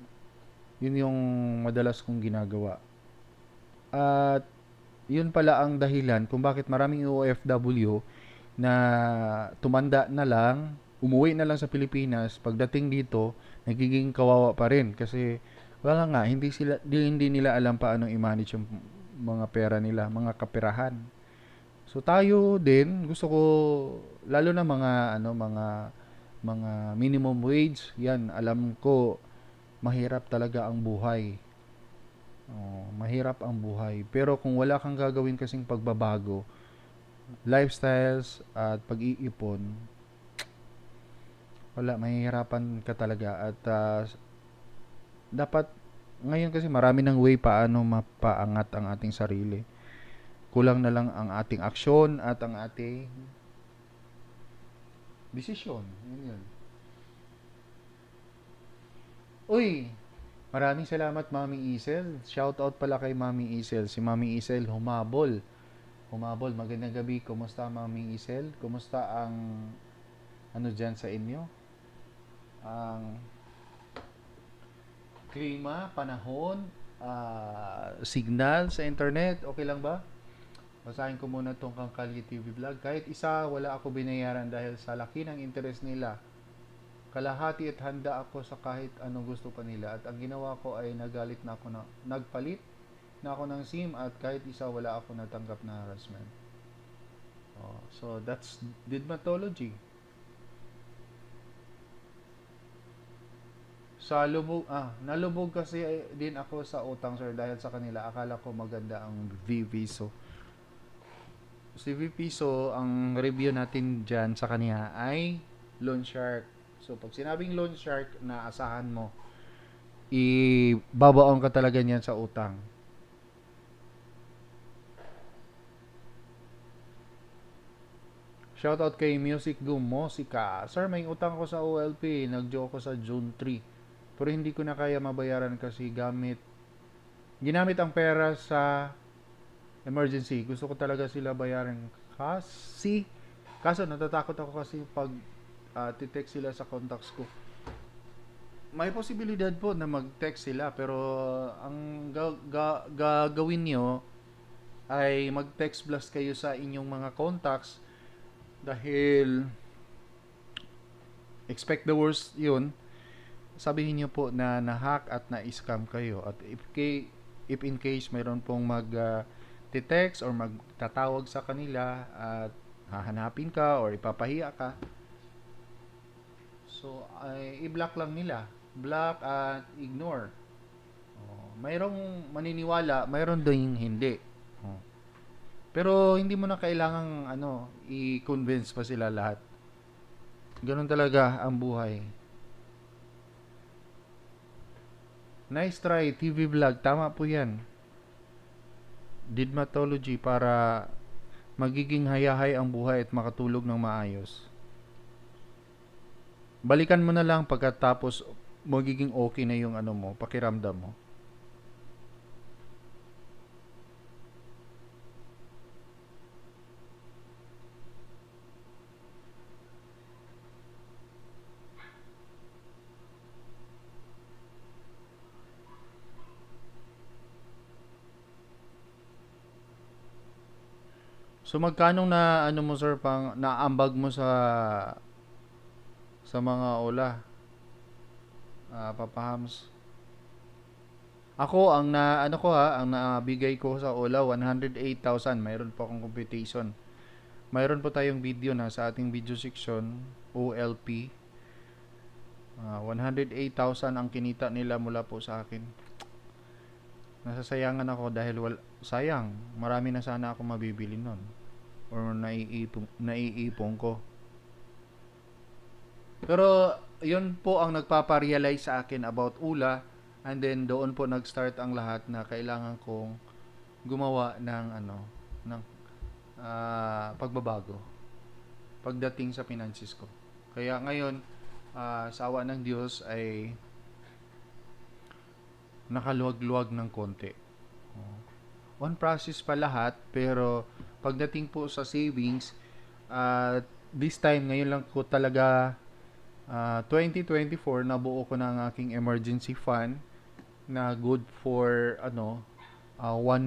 A: Yun yung madalas kong ginagawa. At yun pala ang dahilan kung bakit maraming OFW na tumanda na lang, umuwi na lang sa Pilipinas, pagdating dito, nagiging kawawa pa rin kasi wala nga, hindi nila alam paano i-manage yung mga pera nila, mga kaperahan. So tayo din, gusto ko lalo na mga minimum wage, yan alam ko mahirap talaga ang buhay. Oh, mahirap ang buhay. Pero kung wala kang gagawin kasing pagbabago, lifestyles at pag-iipon, wala, mahihirapan ka talaga. At dapat, ngayon kasi marami ng way paano mapaangat ang ating sarili. Kulang na lang ang ating aksyon at ang ating desisyon. Yun. Uy, maraming salamat Mami Isel. Shout out pala kay Mami Isel. Si Mami Isel humabol. Magandang gabi. Kumusta Mami Isel? Kumusta ang ano dyan sa inyo? Ang klima, panahon, signal sa internet, okay lang ba? Basahin ko muna itong Kangkalye TV Vlog. Kahit isa, wala ako binayaran dahil sa laki ng interest nila. Kalahati at handa ako sa kahit anong gusto pa nila. At ang ginawa ko ay nagpalit na ako ng SIM at kahit isa wala ako natanggap na harassment. So that's didmatology. Nalubog kasi din ako sa utang sir dahil sa kanila. Akala ko maganda ang VVSO. Si VPSO, ang review natin dyan sa kanya ay loan shark. So pag sinabing loan shark, na asahan mo, ibabaon ka talaga niyan sa utang. Shoutout kay Music Doom Mosika. Sir, may utang ko sa OLP. Nag-joke ko sa June 3. Pero hindi ko na kaya mabayaran kasi ginamit ang pera sa emergency. Gusto ko talaga sila bayaran kaso natatakot ako kasi pag titext sila sa contacts ko. May posibilidad po na mag-text sila pero ang gagawin nyo ay mag-text blast kayo sa inyong mga contacts dahil expect the worst yun. Sabihin nyo po na na-hack at na-scam kayo. At if in case mayroon pong text or magtatawag sa kanila at hahanapin ka or ipapahiya ka, so i-block lang nila. Block at ignore. Mayroong maniniwala, mayroon din hindi. Pero hindi mo na kailangang i-convince pa sila lahat. Ganun talaga ang buhay. Nice try, TV vlog. Tama po yan. Didmatology para magiging hayahay ang buhay at makatulog ng maayos. Balikan mo na lang pagkatapos magiging okay na yung ano mo, pakiramdam mo. So magkano na ano mo sir pang naambag mo sa mga ula, papahams? Ako ang na ano ko ha, ang nabigay ko sa ula 108,000. Mayroon po akong computation. Mayroon po tayong video na sa ating video section OLP. 108,000 ang kinita nila mula po sa akin. Nasasayangan ako dahil sayang, marami na sana ako mabibili nun or naiipon ko. Pero yun po ang nagpaparealize sa akin about ula, and then doon po nag-start ang lahat na kailangan kong gumawa ng ano ng pagbabago pagdating sa finances ko. Kaya ngayon sa awa ng Diyos ay nakaluwag-luwag ng konti. On process pa lahat, pero pagdating po sa savings, this time ngayon lang ko talaga 2024 nabuo ko na ang aking emergency fund na good for 1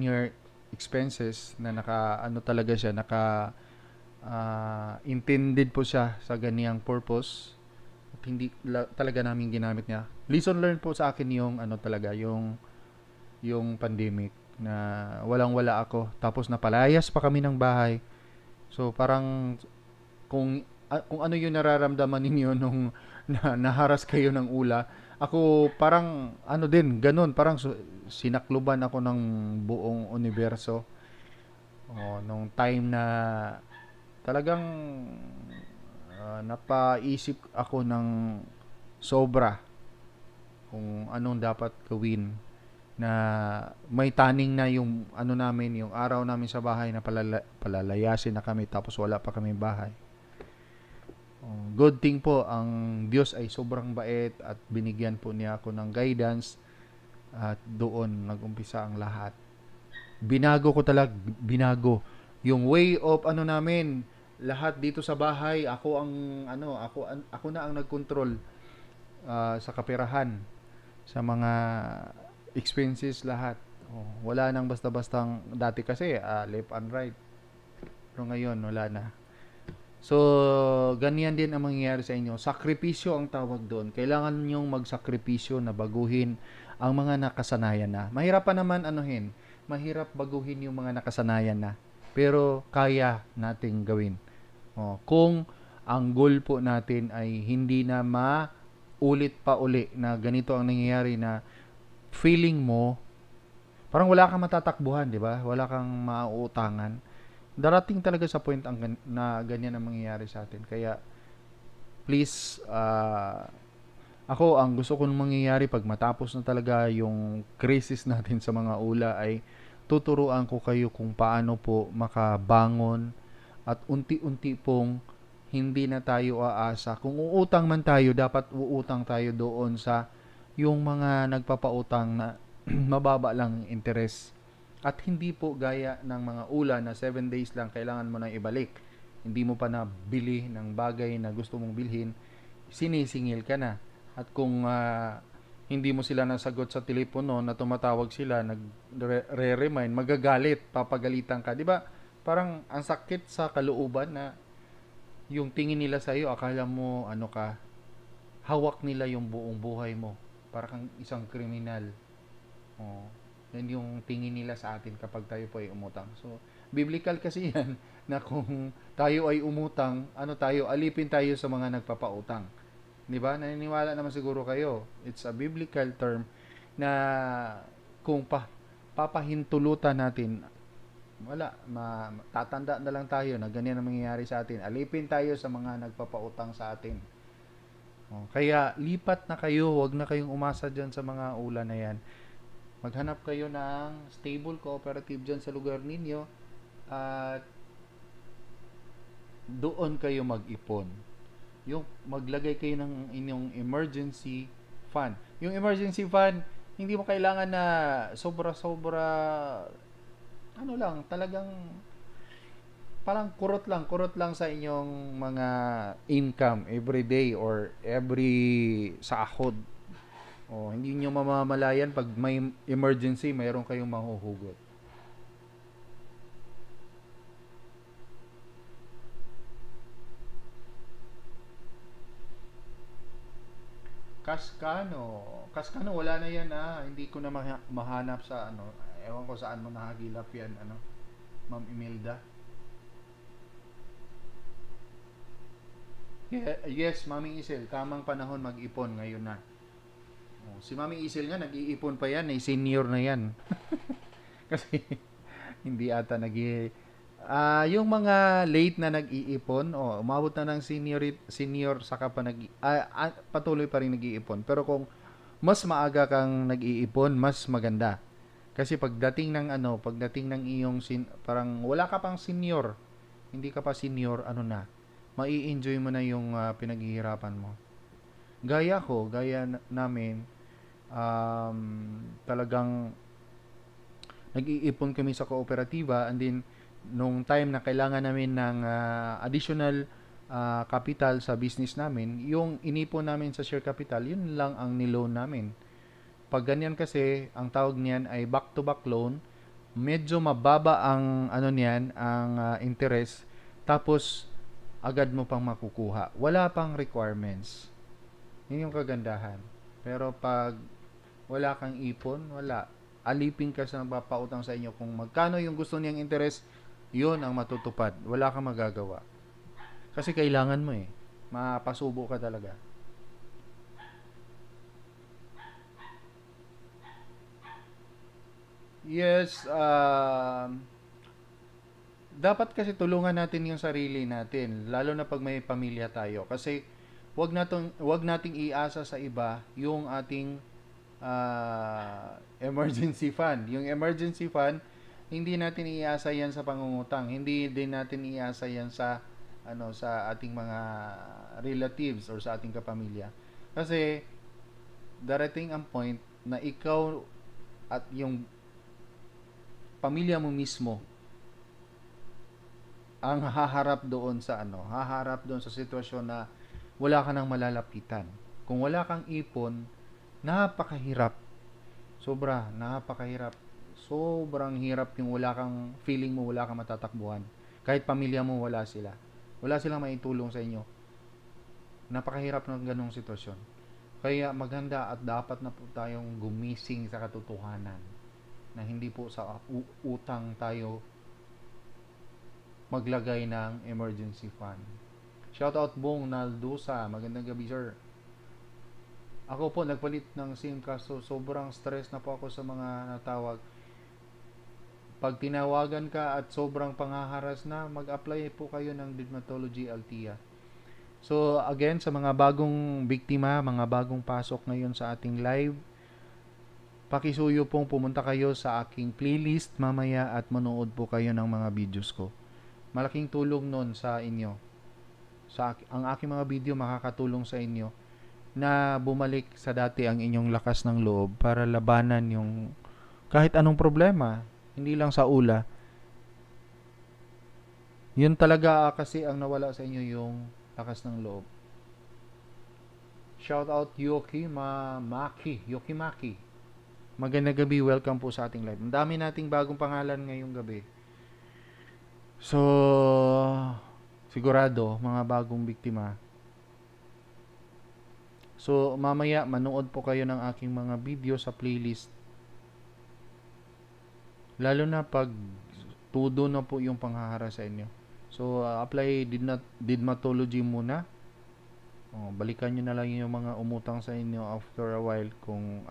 A: year expenses na naka ano talaga siya, naka intended po siya sa ganiyang purpose at hindi talaga namin ginamit niya. Lesson learned po sa akin yung ano talaga, yung pandemic na walang-wala ako, tapos napalayas pa kami ng bahay. So parang kung ano yung nararamdaman ninyo nung naharas kayo ng ula, ako parang ano din, ganun, parang sinakluban ako ng buong universo. Nung time na talagang napaisip ako ng sobra kung anong dapat gawin, na may taning na yung ano namin, yung araw namin sa bahay na palalayasin na kami tapos wala pa kami bahay. Good thing po, ang Diyos ay sobrang bait at binigyan po niya ako ng guidance at doon nagumpisa ang lahat. Binago ko talaga, binago yung way of ano namin, lahat dito sa bahay. Ako na ang nagkontrol sa kaperahan, sa mga expenses, lahat. Wala nang basta-bastang, dati kasi left and right, pero ngayon wala na. So ganyan din ang mangyayari sa inyo. Sakripisyo ang tawag doon. Kailangan nyong magsakripisyo na baguhin ang mga nakasanayan na. Mahirap pa naman mahirap baguhin yung mga nakasanayan na, pero kaya nating gawin. Kung ang goal po natin ay hindi na maulit pa uli na ganito ang nangyayari, na feeling mo parang wala kang matatakbuhan, di ba? Wala kang mauutangan. Darating talaga sa point na ganyan ang mangyayari sa atin. Kaya please, ako ang gusto kong mangyayari pag matapos na talaga yung crisis natin sa mga ula, ay tuturuan ko kayo kung paano po makabangon at unti-unti pong hindi na tayo aasa. Kung uutang man tayo, dapat uutang tayo doon sa yung mga nagpapautang na mababa lang interest. At hindi po gaya ng mga ula na 7 days lang kailangan mo na ibalik. Hindi mo pa nabili ng bagay na gusto mong bilhin, sinisingil ka na. At kung hindi mo sila nasagot sa telepono na tumatawag sila, nagre-remind, magagalit, papagalitan ka. 'Di ba? Parang ang sakit sa kalooban na yung tingin nila sa iyo, akala mo hawak nila yung buong buhay mo. Para kang isang kriminal. Yan yung tingin nila sa atin kapag tayo po ay umutang. So, biblical kasi yan, na kung tayo ay umutang, alipin tayo sa mga nagpapautang. 'Di ba? Naniniwala naman siguro kayo. It's a biblical term na kung papahintulutan natin, tatanda na lang tayo na ganyan ang mangyayari sa atin. Alipin tayo sa mga nagpapautang sa atin. Kaya lipat na kayo, wag na kayong umasa dyan sa mga ula na yan. Maghanap kayo ng stable cooperative dyan sa lugar ninyo at doon kayo mag-ipon. Yung maglagay kayo ng inyong emergency fund. Yung emergency fund, hindi mo kailangan na sobra-sobra, ano lang, talagang parang kurot lang sa inyong mga income every day or every sahod. O, hindi nyo mamamalayan pag may emergency, mayroon kayong mahuhugot. Cascano. Cascano, wala na yan Hindi ko na mahanap sa ano. Ewan ko saan mo nahagilap yan, ano. Ma'am Imelda. Yes, Mami Isel, tamang panahon mag-ipon ngayon na. Oh, si Mami Isel nga, nag-iipon pa yan, senior na yan. Kasi hindi ata yung mga late na nag-iipon, umabot na ng senior saka pa patuloy pa rin nag-iipon. Pero kung mas maaga kang nag-iipon, mas maganda. Kasi pagdating ng parang wala ka pang senior, hindi ka pa senior, mai-enjoy mo na yung pinaghihirapan mo. Gaya namin, talagang nag-iipon kami sa kooperatiba, and then nung time na kailangan namin ng additional capital sa business namin, yung inipon namin sa share capital, yun lang ang niloan namin. Pag ganyan kasi, ang tawag niyan ay back-to-back loan, medyo mababa ang niyan, ang interest, tapos agad mo pang makukuha. Wala pang requirements. Yun yung kagandahan. Pero pag wala kang ipon, wala. Alipin ka sa nagpapautang sa inyo. Kung magkano yung gusto niyang interest, yun ang matutupad. Wala kang magagawa. Kasi kailangan mo mapasubo ka talaga. Yes, dapat kasi tulungan natin yung sarili natin, lalo na pag may pamilya tayo. Kasi wag nating iasa sa iba yung ating emergency fund. Yung emergency fund, hindi natin iasa yan sa pangungutang. Hindi din natin iasa yan sa ating mga relatives or sa ating kapamilya. Kasi darating ang point na ikaw at yung pamilya mo mismo ang haharap doon sa sitwasyon na wala ka nang malalapitan. Kung wala kang ipon, napakahirap. Napakahirap. Sobrang hirap yung wala kang feeling mo, wala kang matatakbuhan. Kahit pamilya mo, wala sila. Wala silang maitulong sa inyo. Napakahirap ng ganong sitwasyon. Kaya maganda at dapat na po tayong gumising sa katotohanan na hindi po sa utang tayo maglagay ng emergency fund. Shoutout Bong Naldusa. Magandang gabi, sir. Ako po, nagpalit ng SIM kaso sobrang stress na po ako sa mga natawag. Pag tinawagan ka at sobrang panghaharas na, mag-apply po kayo ng Dermatology Altea. So, again, sa mga bagong biktima, mga bagong pasok ngayon sa ating live, pakisuyo pong pumunta kayo sa aking playlist mamaya at manood po kayo ng mga videos ko. Malaking tulong nun sa inyo. Ang aking mga video makakatulong sa inyo na bumalik sa dati ang inyong lakas ng loob para labanan yung kahit anong problema, hindi lang sa ula. Yun talaga kasi ang nawala sa inyo, yung lakas ng loob. Shout out Yoki Maki. Magandang gabi, welcome po sa ating live. Ang dami nating bagong pangalan ngayong gabi. So, sigurado, mga bagong biktima. So, mamaya, manood po kayo ng aking mga video sa playlist. Lalo na pag todo na po yung panghahara sa inyo. So, apply Dermatology muna. Balikan nyo na lang yung mga umutang sa inyo after a while kung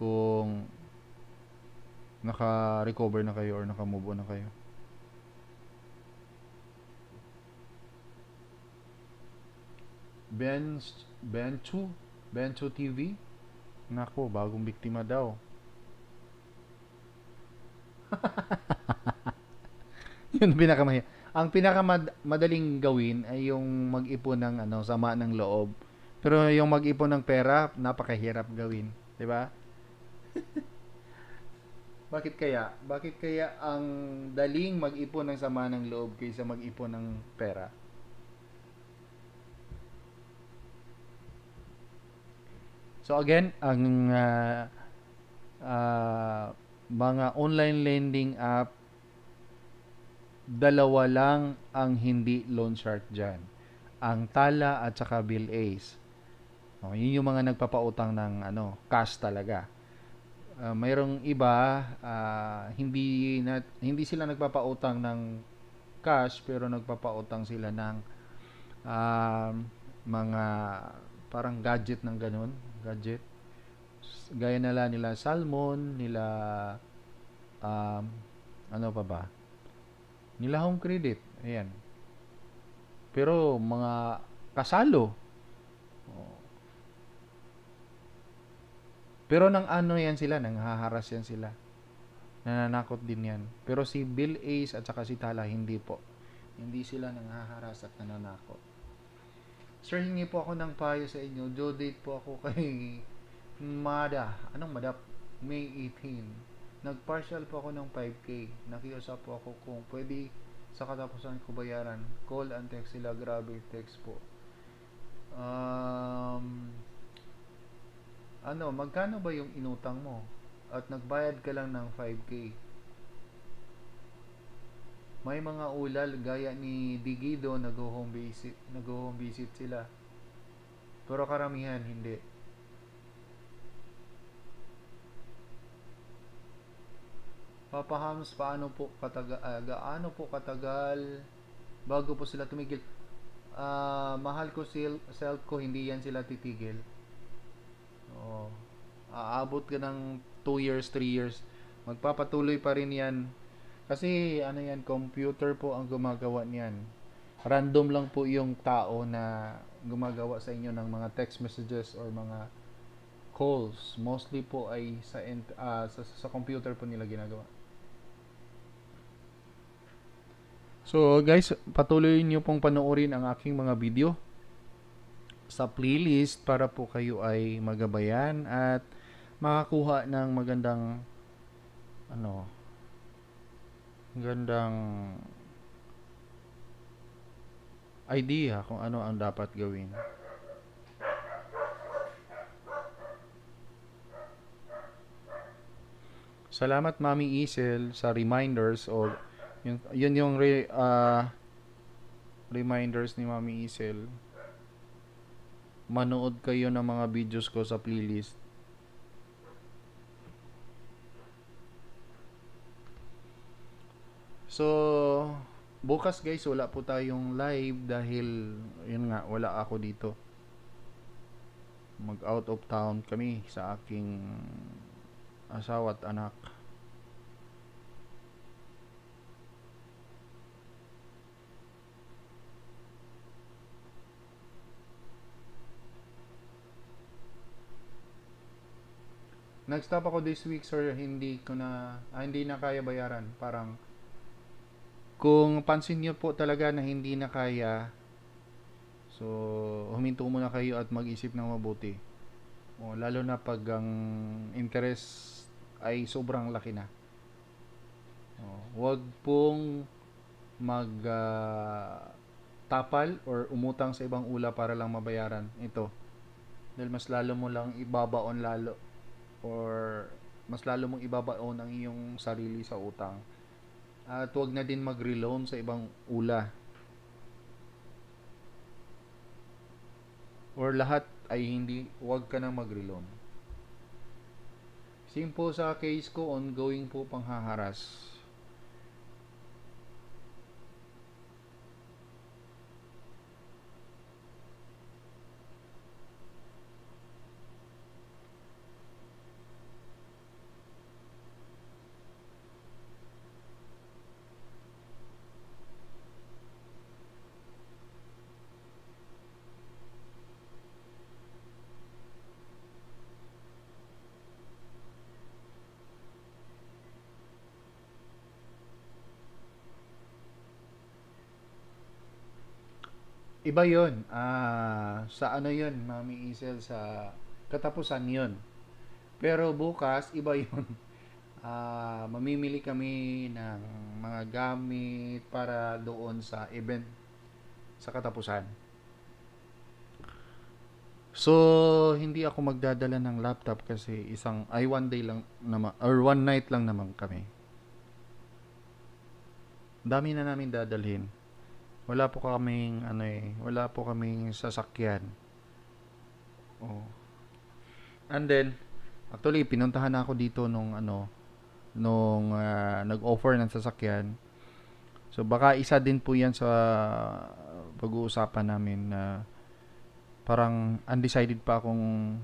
A: kung naka-recover na kayo or naka-move on na kayo. Benchu TV. Nako, bagong biktima daw. Yun ang pinakamadaling gawin ay yung mag-ipon ng sama ng loob. Pero yung mag-ipon ng pera, napakahirap gawin, 'di ba? Bakit kaya? Bakit kaya ang daling mag-ipon ng sama ng loob kaysa mag-ipon ng pera? So again, ang ah, mga online lending app, dalawa lang ang hindi loan shark dyan. Ang Tala at saka Bill Ace. Oh, yun yung mga nagpapautang ng cash talaga. Mayroong iba, hindi sila nagpapautang ng cash, pero nagpapautang sila ng ah, mga parang gadget ng ganun. Gadget. Gaya nila Salmon, nila um, ano pa ba? Nila Home Credit. Ayan. Pero mga kasalo. Pero nang ano yan sila, nang haharas yan sila. Nananakot din yan. Pero si Bill Ace at saka si Tala, hindi po. Hindi sila nang haharas at nananakot. Sir, hingi po ako ng payo sa inyo. Due date po ako kay Mada. Anong Mada? May 18. Nag-partial po ako ng 5K. Nakiusap po ako kung pwede sa katapusan ko bayaran. Call and text sila. Grabe, text po. Magkano ba yung inutang mo? At nagbayad ka lang ng 5K. May mga ulal gaya ni Digido nag-home visit sila. Pero karamihan hindi. Papa Hams, gaano po katagal bago po sila tumigil? Mahal ko self ko, hindi yan sila titigil. Oo. Aabot ka ng 2 years, 3 years. Magpapatuloy pa rin yan. Kasi yan, computer po ang gumagawa niyan. Random lang po yung tao na gumagawa sa inyo ng mga text messages or mga calls. Mostly po ay sa computer po nila ginagawa. So guys, patuloy niyo pong panoorin ang aking mga video sa playlist para po kayo ay magabayan at makakuha ng magandang ano, gandang idea kung ano ang dapat gawin. Salamat Mami Isel sa reminders o yun yung reminders ni Mami Isel. Manood kayo ng mga videos ko sa playlist. So, bukas guys, wala po tayong live dahil yun nga, wala ako dito. Mag out of town kami sa aking asawa at anak. Nag-stop ako this week, sir. Hindi na kaya bayaran. Parang, kung pansin niyo po talaga na hindi na kaya, so, huminto muna kayo at mag-isip ng mabuti. Lalo na pag ang interest ay sobrang laki na. Huwag pong tapal or umutang sa ibang ula para lang mabayaran ito. Dahil mas lalo mo lang ibabaon lalo or mas lalo mong ibabaon ang iyong sarili sa utang. At huwag na din mag-reloan sa ibang ula. Or lahat ay huwag ka na mag-reloan. Simple sa case ko, ongoing po panghaharas. Iba yun. Sa ano yun, Mami Isel, sa katapusan yun. Pero bukas, iba yun. Mamimili kami ng mga gamit para doon sa event sa katapusan. So, hindi ako magdadala ng laptop kasi one day lang naman, or one night lang naman kami. Dami na namin dadalhin. Wala po kaming, wala po kaming sasakyan. Oh. And then, actually, pinuntahan ako dito nung nag-offer ng sasakyan. So, baka isa din po yan sa pag-uusapan namin na parang undecided pa akong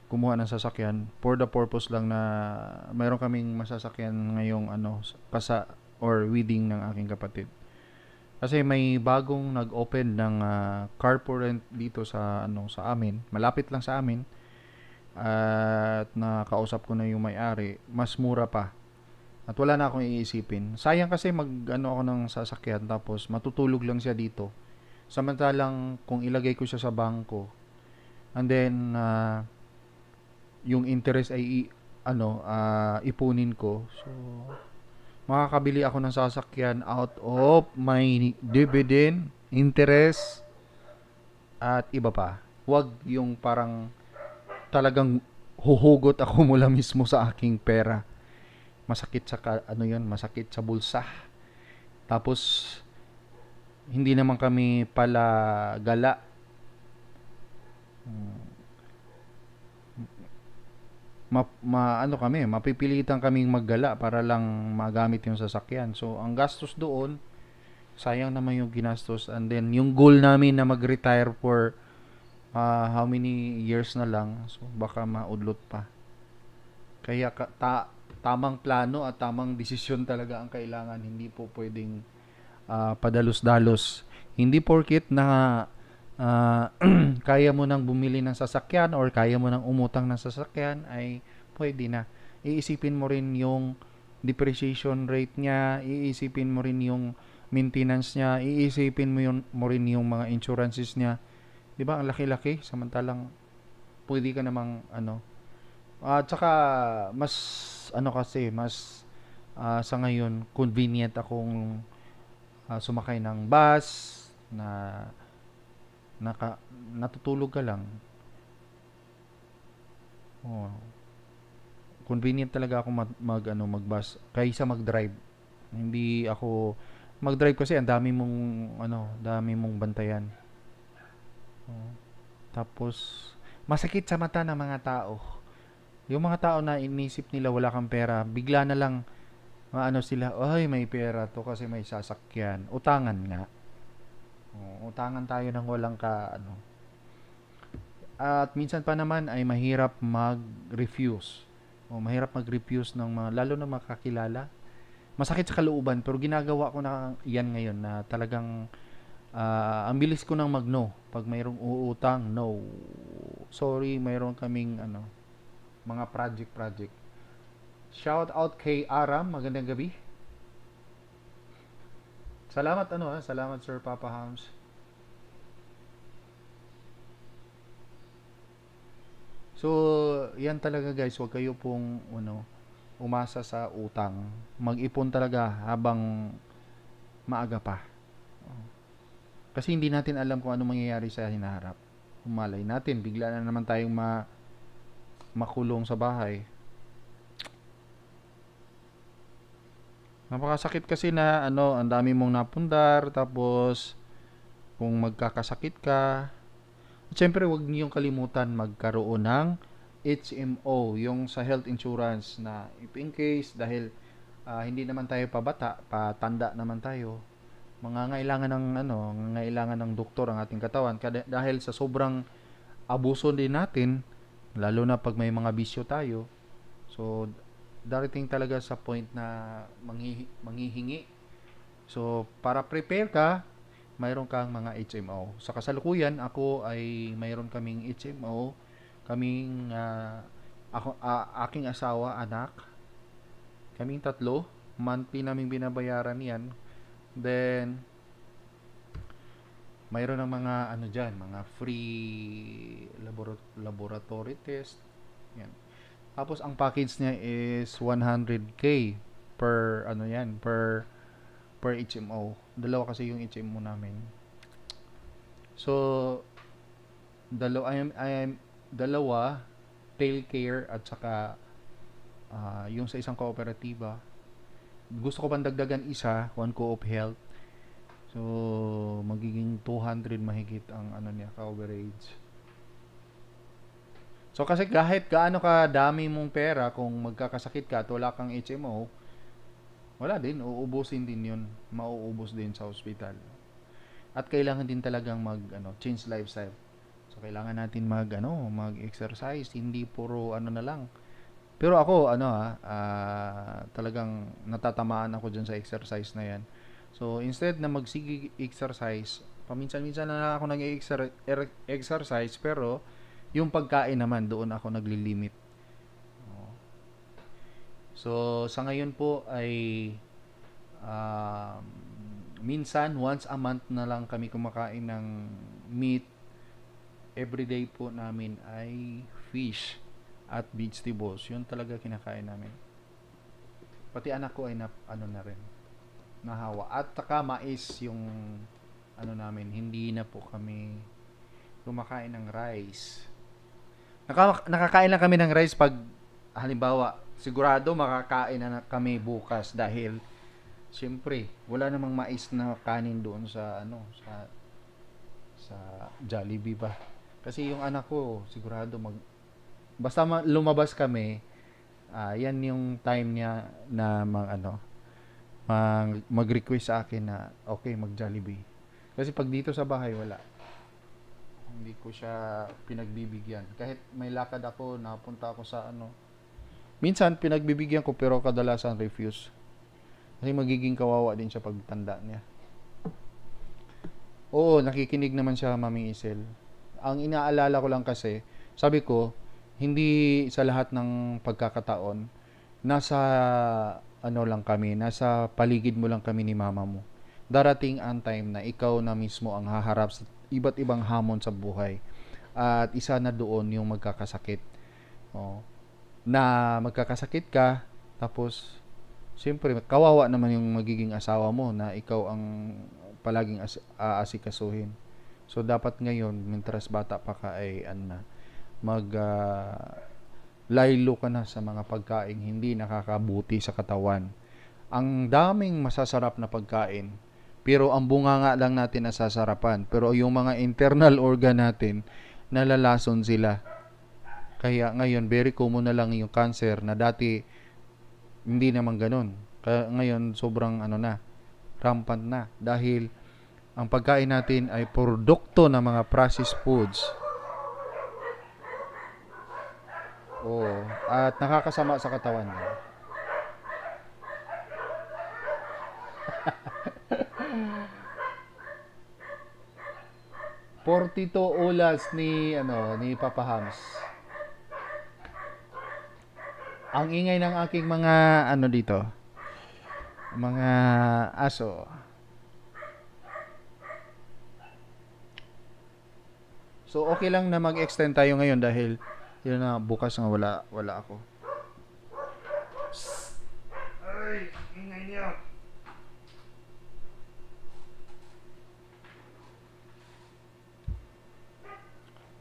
A: kumuha ng sasakyan for the purpose lang na mayroon kaming masasakyan ngayong or wedding ng aking kapatid. Kasi may bagong nag-open ng carport rent dito sa amin, malapit lang sa amin. At nakausap ko na yung may-ari, mas mura pa. At wala na akong iisipin. Sayang kasi ako ng sasakyan tapos matutulog lang siya dito. Samantalang kung ilagay ko siya sa bangko and then yung interest ay ipunin ko. So makakabili ako ng sasakyan out of my dividend, interest at iba pa. Wag yung parang talagang huhugot ako mula mismo sa aking pera. Masakit masakit sa bulsa. Tapos hindi naman kami pala gala. Mapipilitan kaming maggala para lang magamit yung sasakyan. So, ang gastos doon, sayang naman yung ginastos. And then, yung goal namin na mag-retire for how many years na lang. So, baka maudlot pa. Kaya tamang plano at tamang desisyon talaga ang kailangan. Hindi po pwedeng padalos-dalos. Hindi porkit na kaya mo nang bumili ng sasakyan or kaya mo nang umutang ng sasakyan ay pwede na. Iisipin mo rin yung depreciation rate niya, iisipin mo rin yung maintenance niya, iisipin mo rin yung mga insurances niya. 'Di ba? Ang laki-laki samantalang pwede ka namang at saka mas mas sa ngayon convenient akong sumakay ng bus na natutulog ka lang. Oh, convenient talaga ako mag-bus kaysa mag-drive. Hindi ako mag-drive kasi ang dami mong bantayan. Oh, tapos masakit sa mata ng mga tao. Yung mga tao na inisip nila wala kang pera, bigla na lang sila, ay may pera to kasi may sasakyan. Utangan nga. Utangan tayo ng walang At minsan pa naman ay mahirap mag-refuse. Mahirap mag-refuse ng lalo na makakilala. Masakit sa kalooban pero ginagawa ko na yan ngayon na talagang ang bilis ko nang mag-no. Pag mayroong uutang, no. Sorry, mayroon kaming mga project. Shout out kay Aram, magandang gabi. Salamat salamat Sir Papa Hams. So, yan talaga guys, huwag kayo pong umasa sa utang. Mag-ipon talaga habang maaga pa. Kasi hindi natin alam kung ano mangyayari sa hinaharap. Malay natin, bigla na naman tayong makulong sa bahay. Napakasakit kasi na ang dami mong napundar tapos kung magkakasakit ka, siyempre wag niyong kalimutan magkaroon ng HMO, yung sa health insurance na if in case dahil hindi naman tayo pabata, patanda naman tayo, ngailangan ng doktor ang ating katawan dahil sa sobrang abuso din natin, lalo na pag may mga bisyo tayo. So darating talaga sa point na manghihingi. So para prepare ka, mayroon kang mga HMO. Sa kasalukuyan, ako ay mayroon kaming HMO, aking asawa, anak, kaming tatlo, monthly naming binabayaran yan. Then Mayroon ng mga ano diyan, mga free laboratory test. Yan. Tapos ang package niya is 100k per ano yan, per HMO. Dalawa kasi yung HMO namin. So, dalawa tail care at saka yung sa isang kooperatiba. Gusto ko pang dagdagan isa, one co-op health. So, magiging 200 mahigit ang ano niya, coverage. So, kasi kahit gaano ka dami mong pera, kung magkakasakit ka at wala kang HMO, wala din, uubusin din yun. Mauubos din sa hospital. At kailangan din talagang change lifestyle. So, kailangan natin mag-exercise, hindi puro ano na lang. Pero ako, talagang natatamaan ako dyan sa exercise na yan. So, instead na magsige exercise, paminsan-minsan na lang ako nag-exercise, pero yung pagkain naman, doon ako naglilimit. Oh. So, sa ngayon po ay um, minsan, once a month na lang kami kumakain ng meat. Everyday po namin ay fish at vegetables. Yun talaga kinakain namin. Pati anak ko ay na rin, nahawa. At saka mais yung namin, hindi na po kami kumakain ng rice. Nakakain lang kami ng rice pag halimbawa, sigurado makakain na kami bukas dahil siyempre, wala namang mais na kanin doon sa Jollibee ba. Kasi yung anak ko, sigurado basta lumabas kami, yan yung time niya na mag-request sa akin na okay, mag-Jollibee. Kasi pag dito sa bahay, wala. Hindi ko siya pinagbibigyan. Kahit may lakad ako, napunta ako sa minsan pinagbibigyan ko pero kadalasan refuse. Kasi magiging kawawa din siya pag tanda niya. Oo, nakikinig naman siya, Mami Isel. Ang inaalala ko lang kasi, sabi ko, hindi sa lahat ng pagkakataon, nasa lang kami, nasa paligid mo lang kami ni mama mo. Darating ang time na ikaw na mismo ang haharap sa iba't ibang hamon sa buhay. At isa na doon yung magkakasakit. Oh, na magkakasakit ka, tapos siyempre kawawa naman yung magiging asawa mo na ikaw ang palaging aasikasuhin. So dapat ngayon, mentras bata pa ka ay mag laylo ka na sa mga pagkain hindi nakakabuti sa katawan. Ang daming masasarap na pagkain, pero ang bunganga lang natin nasasarapan. Pero yung mga internal organ natin, nalalason sila. Kaya ngayon, very common na lang yung cancer na dati hindi naman ganun. Kaya ngayon, sobrang rampant na. Dahil ang pagkain natin ay produkto ng mga processed foods. Oo. At nakakasama sa katawan. 42 ulas ni Papa Hams. Ang ingay ng aking mga dito, mga aso. So okay lang na mag-extend tayo ngayon dahil yun na bukas nga wala ako. Ay, ingay niya.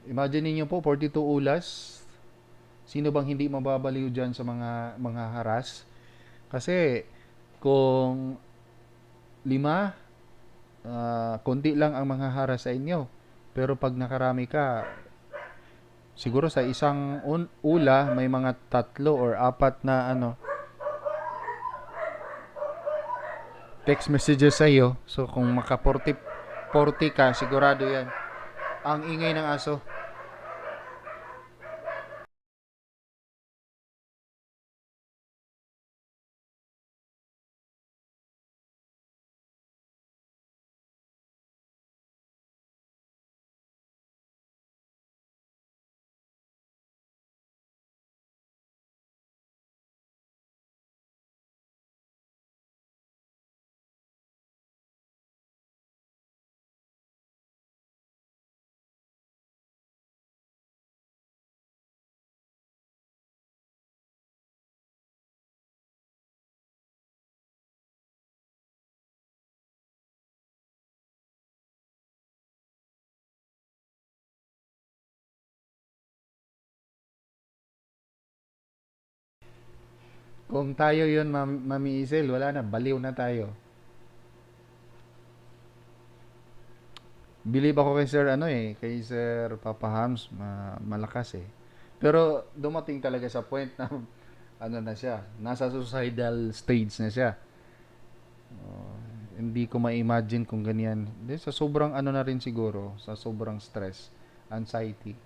A: Imagine niyo po 42 ulas. Sino bang hindi mababaliw diyan sa mga haras? Kasi kung 5, konti lang ang mga haras sa inyo. Pero pag nakarami ka, siguro sa isang ula may mga 3 or 4 na text messages sa iyo. So kung maka 40 ka, sigurado 'yan. Ang ingay ng aso. Kung tayo yun, Mami Isel, wala na, baliw na tayo. Believe ako kay Sir ano eh, kay Sir Papa Hams, malakas eh. Pero dumating talaga sa point na ano na siya, nasa suicidal stage na siya. Hindi ko ma-imagine kung ganyan. Di, sa sobrang ano na rin siguro, sa sobrang stress, anxiety.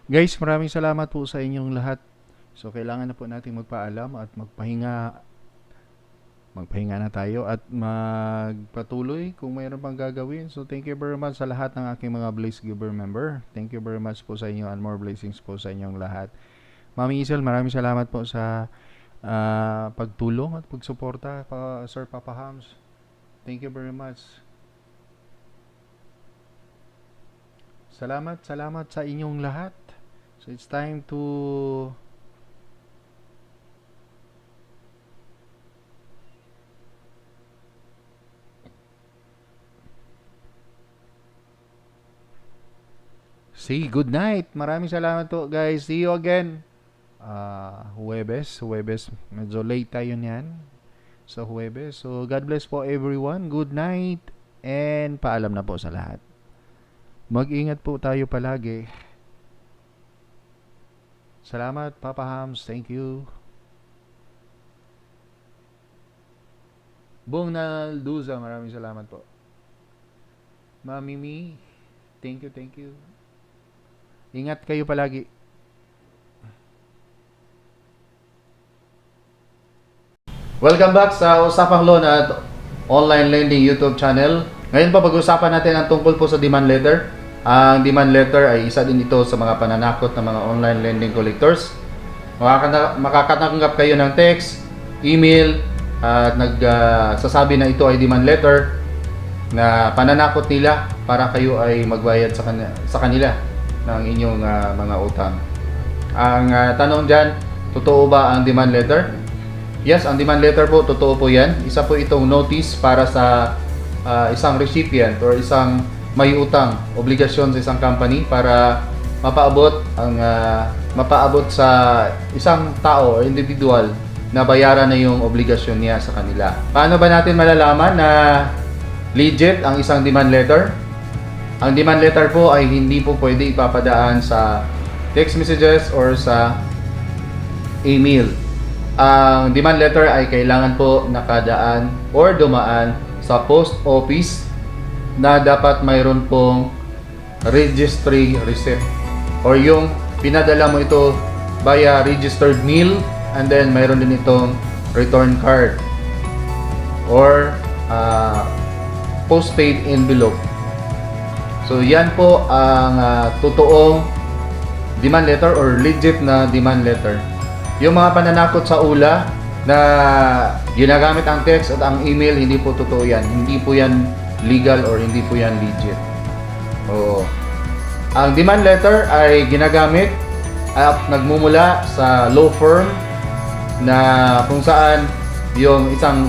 A: Guys, maraming salamat po sa inyong lahat. So, kailangan na po natin magpaalam at magpahinga na tayo at magpatuloy kung mayroon pang gagawin. So, thank you very much sa lahat ng aking mga Blaze Giver member. Thank you very much po sa inyo and more blessings po sa inyong lahat. Mami Isel, maraming salamat po sa pagtulong at pagsuporta, Sir Papa Hams. Thank you very much. Salamat sa inyong lahat. So, it's time to say good night. Maraming salamat po, guys. See you again. Huwebes. Medyo late tayo niyan. So, Huwebes. So, God bless po everyone. Good night. And paalam na po sa lahat. Mag-ingat po tayo palagi. Salamat, Papa Hams. Thank you. Bong Nalduza. Maraming salamat po. Mami Mi. Thank you. Ingat kayo palagi. Welcome back sa Usapang Loan at Online Lending YouTube channel. Ngayon pa pag-usapan natin ang tungkol po sa demand letter. Ang demand letter ay isa din ito sa mga pananakot ng mga online lending collectors. Makakatanggap kayo ng text, email, at nagsasabi na ito ay demand letter na pananakot nila para kayo ay magbayad sa kanila ng inyong mga utang. Ang tanong dyan, totoo ba ang demand letter? Yes, ang demand letter po, totoo po yan. Isa po itong notice para sa isang recipient or isang may utang, obligasyon sa isang company para mapaabot sa isang tao or individual na bayaran na yung obligasyon niya sa kanila. Paano ba natin malalaman na legit ang isang demand letter? Ang demand letter po ay hindi po pwede ipapadaan sa text messages or sa email. Ang demand letter ay kailangan po nakadaan or dumaan sa post office na dapat mayroon pong registry receipt or yung pinadala mo ito via registered mail and then mayroon din itong return card or postpaid envelope. So yan po ang totoong demand letter or legit na demand letter. Yung mga pananakot sa ula na ginagamit ang text at ang email, hindi po totoo yan. Hindi po yan legal or hindi po yan legit. Ang demand letter ay ginagamit at nagmumula sa law firm na kung saan yung isang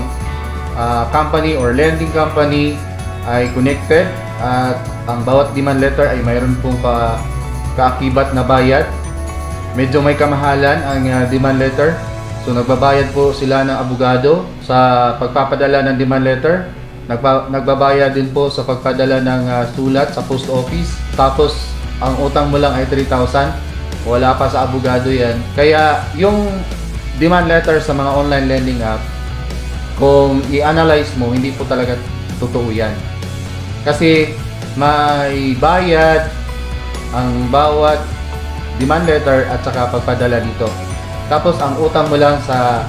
A: company or lending company ay connected at ang bawat demand letter ay mayroon pong kaakibat na bayad. Medyo may kamahalan ang demand letter. So nagbabayad po sila ng abogado sa pagpapadala ng demand letter. Nagbabayad din po sa pagpadala ng sulat sa post office. Tapos ang utang mo lang ay 3,000. Wala pa sa abogado yan. Kaya yung demand letter sa mga online lending app, kung i-analyze mo, hindi po talaga totoo yan. Kasi may bayad ang bawat demand letter at saka pagpadala dito. Tapos ang utang mo lang sa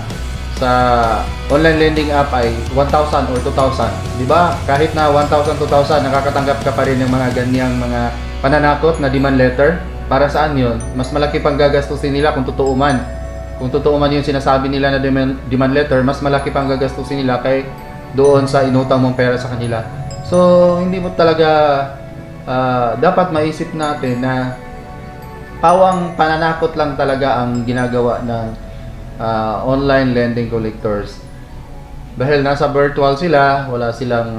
A: online lending app ay 1,000 or 2,000. Di ba? Kahit na 1,000, 2,000, nakakatanggap ka pa rin ng mga ganyang mga pananakot na demand letter. Para saan yun? Mas malaki pang gagastusin nila kung totoo man. Kung totoo man yung sinasabi nila na demand letter, mas malaki pang gagastusin nila kay doon sa inutang mong pera sa kanila. So, hindi mo talaga dapat maisip natin na pawang pananakot lang talaga ang ginagawa ng online lending collectors. Dahil nasa virtual sila, wala silang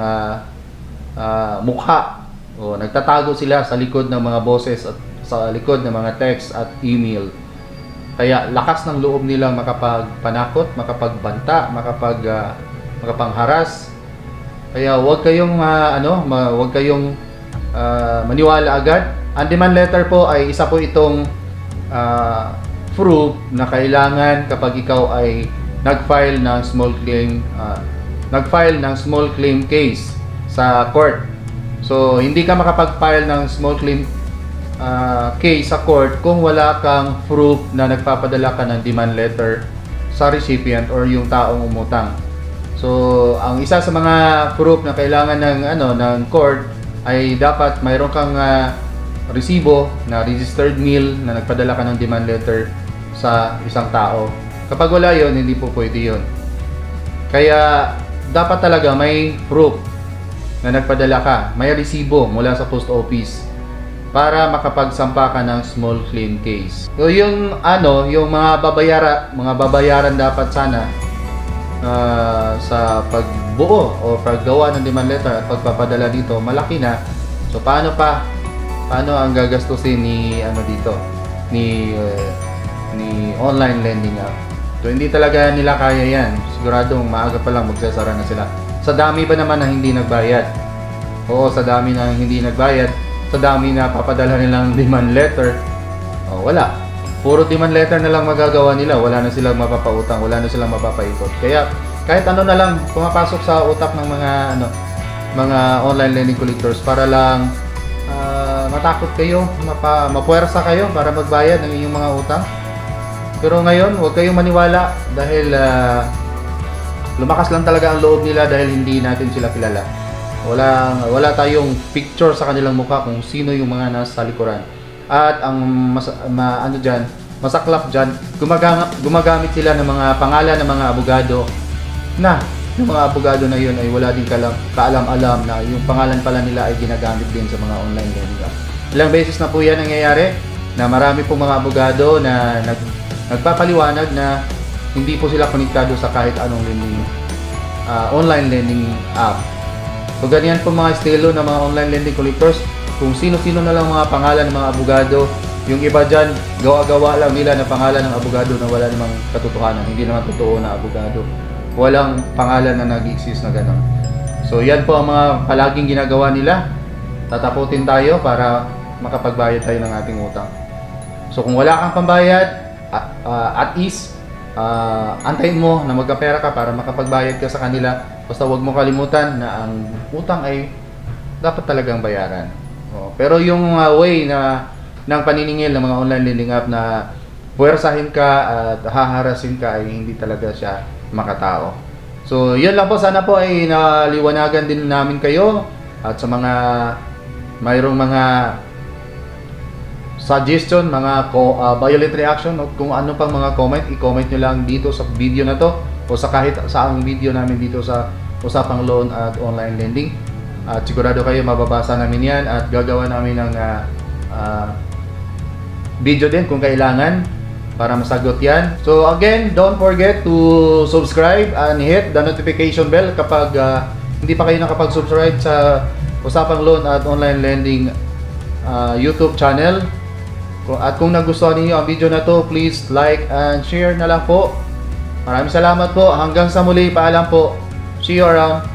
A: mukha. O nagtatago sila sa likod ng mga boses at sa likod ng mga text at email. Kaya lakas ng loob nilang makapagpanakot, makapagbanta, makapangharas. Kaya huwag kayong huwag kayong maniwala agad. Ang demand letter po ay isa po itong proof na kailangan kapag ikaw ay nag-file ng small claim case sa court. So hindi ka makapag-file ng small claim case sa court kung wala kang proof na nagpapadala ka ng demand letter sa recipient or yung taong umutang. So, ang isa sa mga proof na kailangan ng court ay dapat mayroon kang resibo na registered mail na nagpadala ka ng demand letter sa isang tao. Kapag wala yon, hindi po pwede yon. Kaya dapat talaga may proof na nagpadala ka, may resibo mula sa post office para makapagsampa ka ng small claim case. So yung mga babayaran dapat sana sa pagbuo o paggawa ng demand letter at pagpapadala dito, malaki na. So paano ang gagastusin ni online lending app? So hindi talaga nila kaya yan. Siguradong maaga pa lang magsasara na sila. Sa dami ba naman na hindi nagbayad? Oo, sa dami na hindi nagbayad, sa dami na papadala nilang demand letter, wala. Puro demand letter na lang magagawa nila, wala na silang mapapautang, wala na silang mapapaikot. Kaya kahit ano na lang pumapasok sa utak ng mga online lending collectors para lang matakot kayo, mapuwersa kayo para magbayad ng inyong mga utang. Pero ngayon, huwag kayong maniwala dahil lumakas lang talaga ang loob nila dahil hindi natin sila kilala. Wala tayong picture sa kanilang mukha kung sino yung mga nasa likuran. At ang masaklap dyan, gumagamit sila ng mga pangalan ng mga abogado na yung mga abogado na yun ay wala din kaalam-alam na yung pangalan pala nila ay ginagamit din sa mga online lending app. Ilang beses na po yan nangyayari na marami pong mga abogado na nagpapaliwanag na hindi po sila konektado sa kahit anong online lending app. So ganyan po mga estilo ng mga online lending collectors, kung sino-sino na lang mga pangalan ng mga abogado. Yung iba dyan, gawa-gawa lang nila na pangalan ng abogado na wala namang katotohanan, hindi naman totoo na abogado. Walang pangalan na nag-exist na gano'n. So yan po ang mga palaging ginagawa nila. Tatakutin tayo para makapagbayad tayo ng ating utang. So kung wala kang pambayad, at ease, antayin mo na magkapera ka para makapagbayad ka sa kanila. Basta huwag mo kalimutan na ang utang ay dapat talagang bayaran. Pero yung way ng paniningil ng mga online lending app na puwersahin ka at haharasin ka ay hindi talaga siya makatao. So yun lang po, sana po ay naliwanagan din namin kayo at sa mga mayroong mga suggestion, mga violent reaction o kung ano pang mga comment, i-comment nyo lang dito sa video na to o sa kahit saang video namin dito sa Usapang Loan at Online Lending. At sigurado kayo mababasa namin yan at gagawa namin ng video din kung kailangan para masagot yan. So again, don't forget to subscribe and hit the notification bell kapag hindi pa kayo nakapag-subscribe sa Usapang Loan at Online Lending YouTube channel. At kung nagustuhan niyo ang video na to, please like and share na lang po. Maraming salamat po. Hanggang sa muli, paalam po. See you around.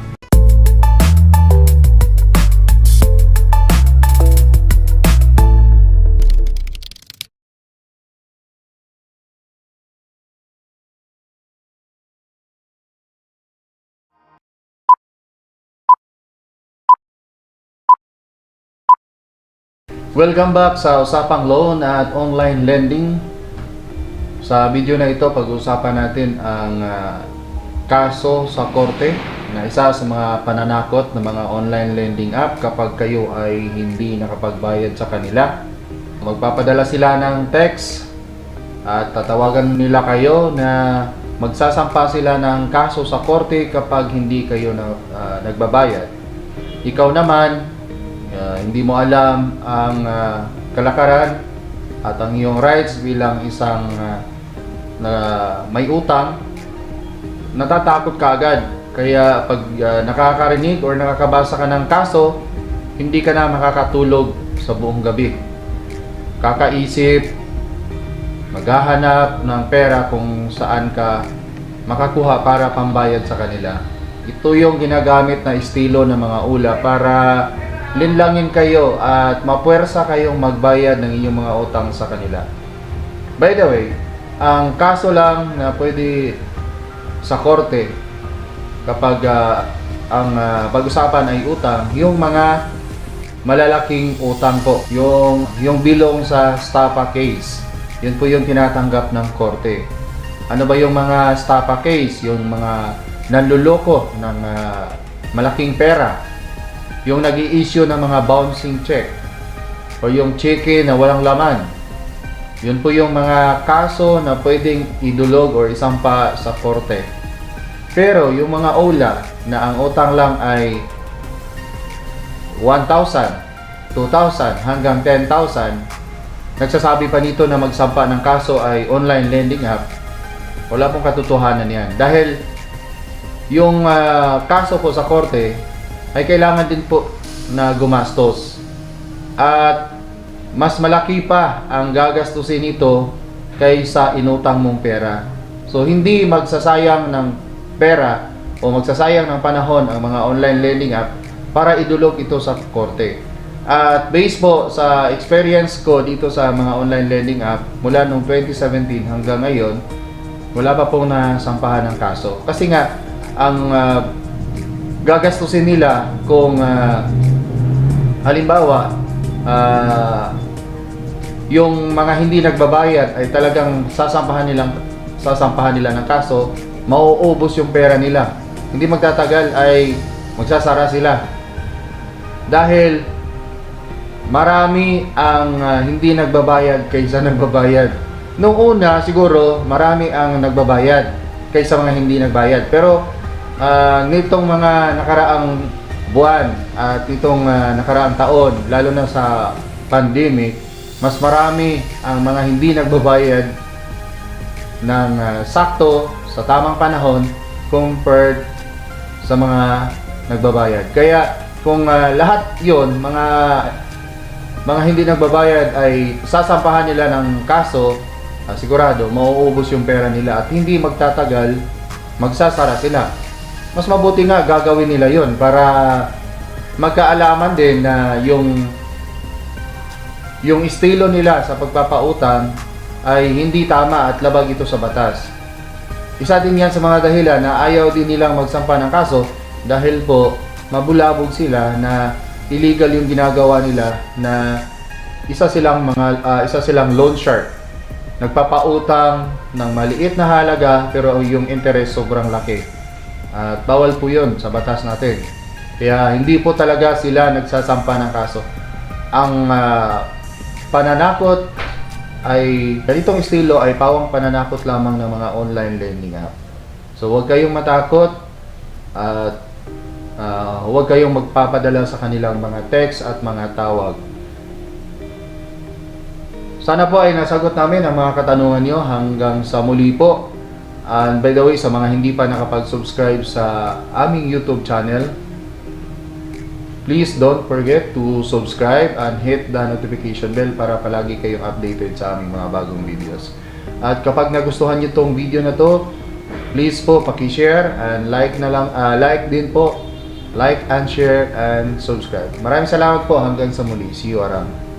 A: Welcome back sa Usapang Loan at Online Lending. Sa video na ito, pag-uusapan natin ang kaso sa korte na isa sa mga pananakot ng mga online lending app kapag kayo ay hindi nakapagbayad sa kanila. Magpapadala sila ng text at tatawagan nila kayo na magsasampa sila ng kaso sa korte kapag hindi kayo nagbabayad. Ikaw naman, hindi mo alam ang kalakaran at ang iyong rights bilang isang may utang, natatakot ka agad. Kaya pag nakakarinig or nakakabasa ka ng kaso, hindi ka na makakatulog sa buong gabi. Kakaisip, maghahanap ng pera kung saan ka makakuha para pambayad sa kanila. Ito yung ginagamit na estilo ng mga ula para linlangin kayo at mapuwersa kayong magbayad ng inyong mga utang sa kanila. By the way, ang kaso lang na pwede sa korte kapag ang pag-usapan ay utang, yung mga malalaking utang po. Yung bilong sa estafa case, yun po yung tinatanggap ng korte. Ano ba yung mga estafa case? Yung mga nanluloko ng malaking pera. Yung nag-i-issue ng mga bouncing check. O yung cheque na walang laman. Yun po yung mga kaso na pwedeng idulog or isampa sa korte. Pero yung mga OLA na ang utang lang ay 1,000, 2,000 hanggang 10,000, nagsasabi pa nito na magsampa ng kaso ay online lending app. Wala pong katotohanan yan. Dahil yung kaso po sa korte ay kailangan din po na gumastos. At mas malaki pa ang gagastusin nito kaysa inutang mong pera. So hindi magsasayang ng pera o magsasayang ng panahon ang mga online lending app para idulog ito sa korte. At based po sa experience ko dito sa mga online lending app mula noong 2017 hanggang ngayon, wala pa pong nasampahan ng kaso. Kasi nga ang gagastusin nila kung halimbawa yung mga hindi nagbabayad ay talagang sasampahan nila ng kaso, mauubos yung pera nila. Hindi magtatagal ay magsasara sila. Dahil marami ang hindi nagbabayad kaysa nagbabayad. Noong una siguro marami ang nagbabayad kaysa mga hindi nagbayad. Pero nitong mga nakaraang buwan at itong nakaraang taon, lalo na sa pandemic, mas marami ang mga hindi nagbabayad ng sakto sa tamang panahon compared sa mga nagbabayad. Kaya kung lahat yon mga hindi nagbabayad ay sasampahan nila ng kaso, sigurado mauubos yung pera nila at hindi magtatagal, magsasara sila. Mas mabuti nga gagawin nila yon para magkaalaman din na yung estilo nila sa pagpapautang ay hindi tama at labag ito sa batas. Isa din yan sa mga dahilan na ayaw din nilang magsampa ng kaso dahil po mabulabog sila na illegal yung ginagawa nila, na isa silang loan shark. Nagpapautang ng maliit na halaga pero yung interest sobrang laki. At bawal po yun sa batas natin. Kaya hindi po talaga sila nagsasampa ng kaso. Ang pananakot ay, ganitong estilo ay pawang pananakot lamang ng mga online lending app. So huwag kayong matakot at huwag kayong magpapadala sa kanilang mga text at mga tawag. Sana po ay nasagot namin ang mga katanungan nyo. Hanggang sa muli po. And by the way, sa mga hindi pa nakapag-subscribe sa aming YouTube channel, please don't forget to subscribe and hit the notification bell para palagi kayong updated sa aming mga bagong videos. At kapag nagustuhan niyo tong video na to, please po paki-share and like din po. Like and share and subscribe. Maraming salamat po. Hanggang sa muli. See you around.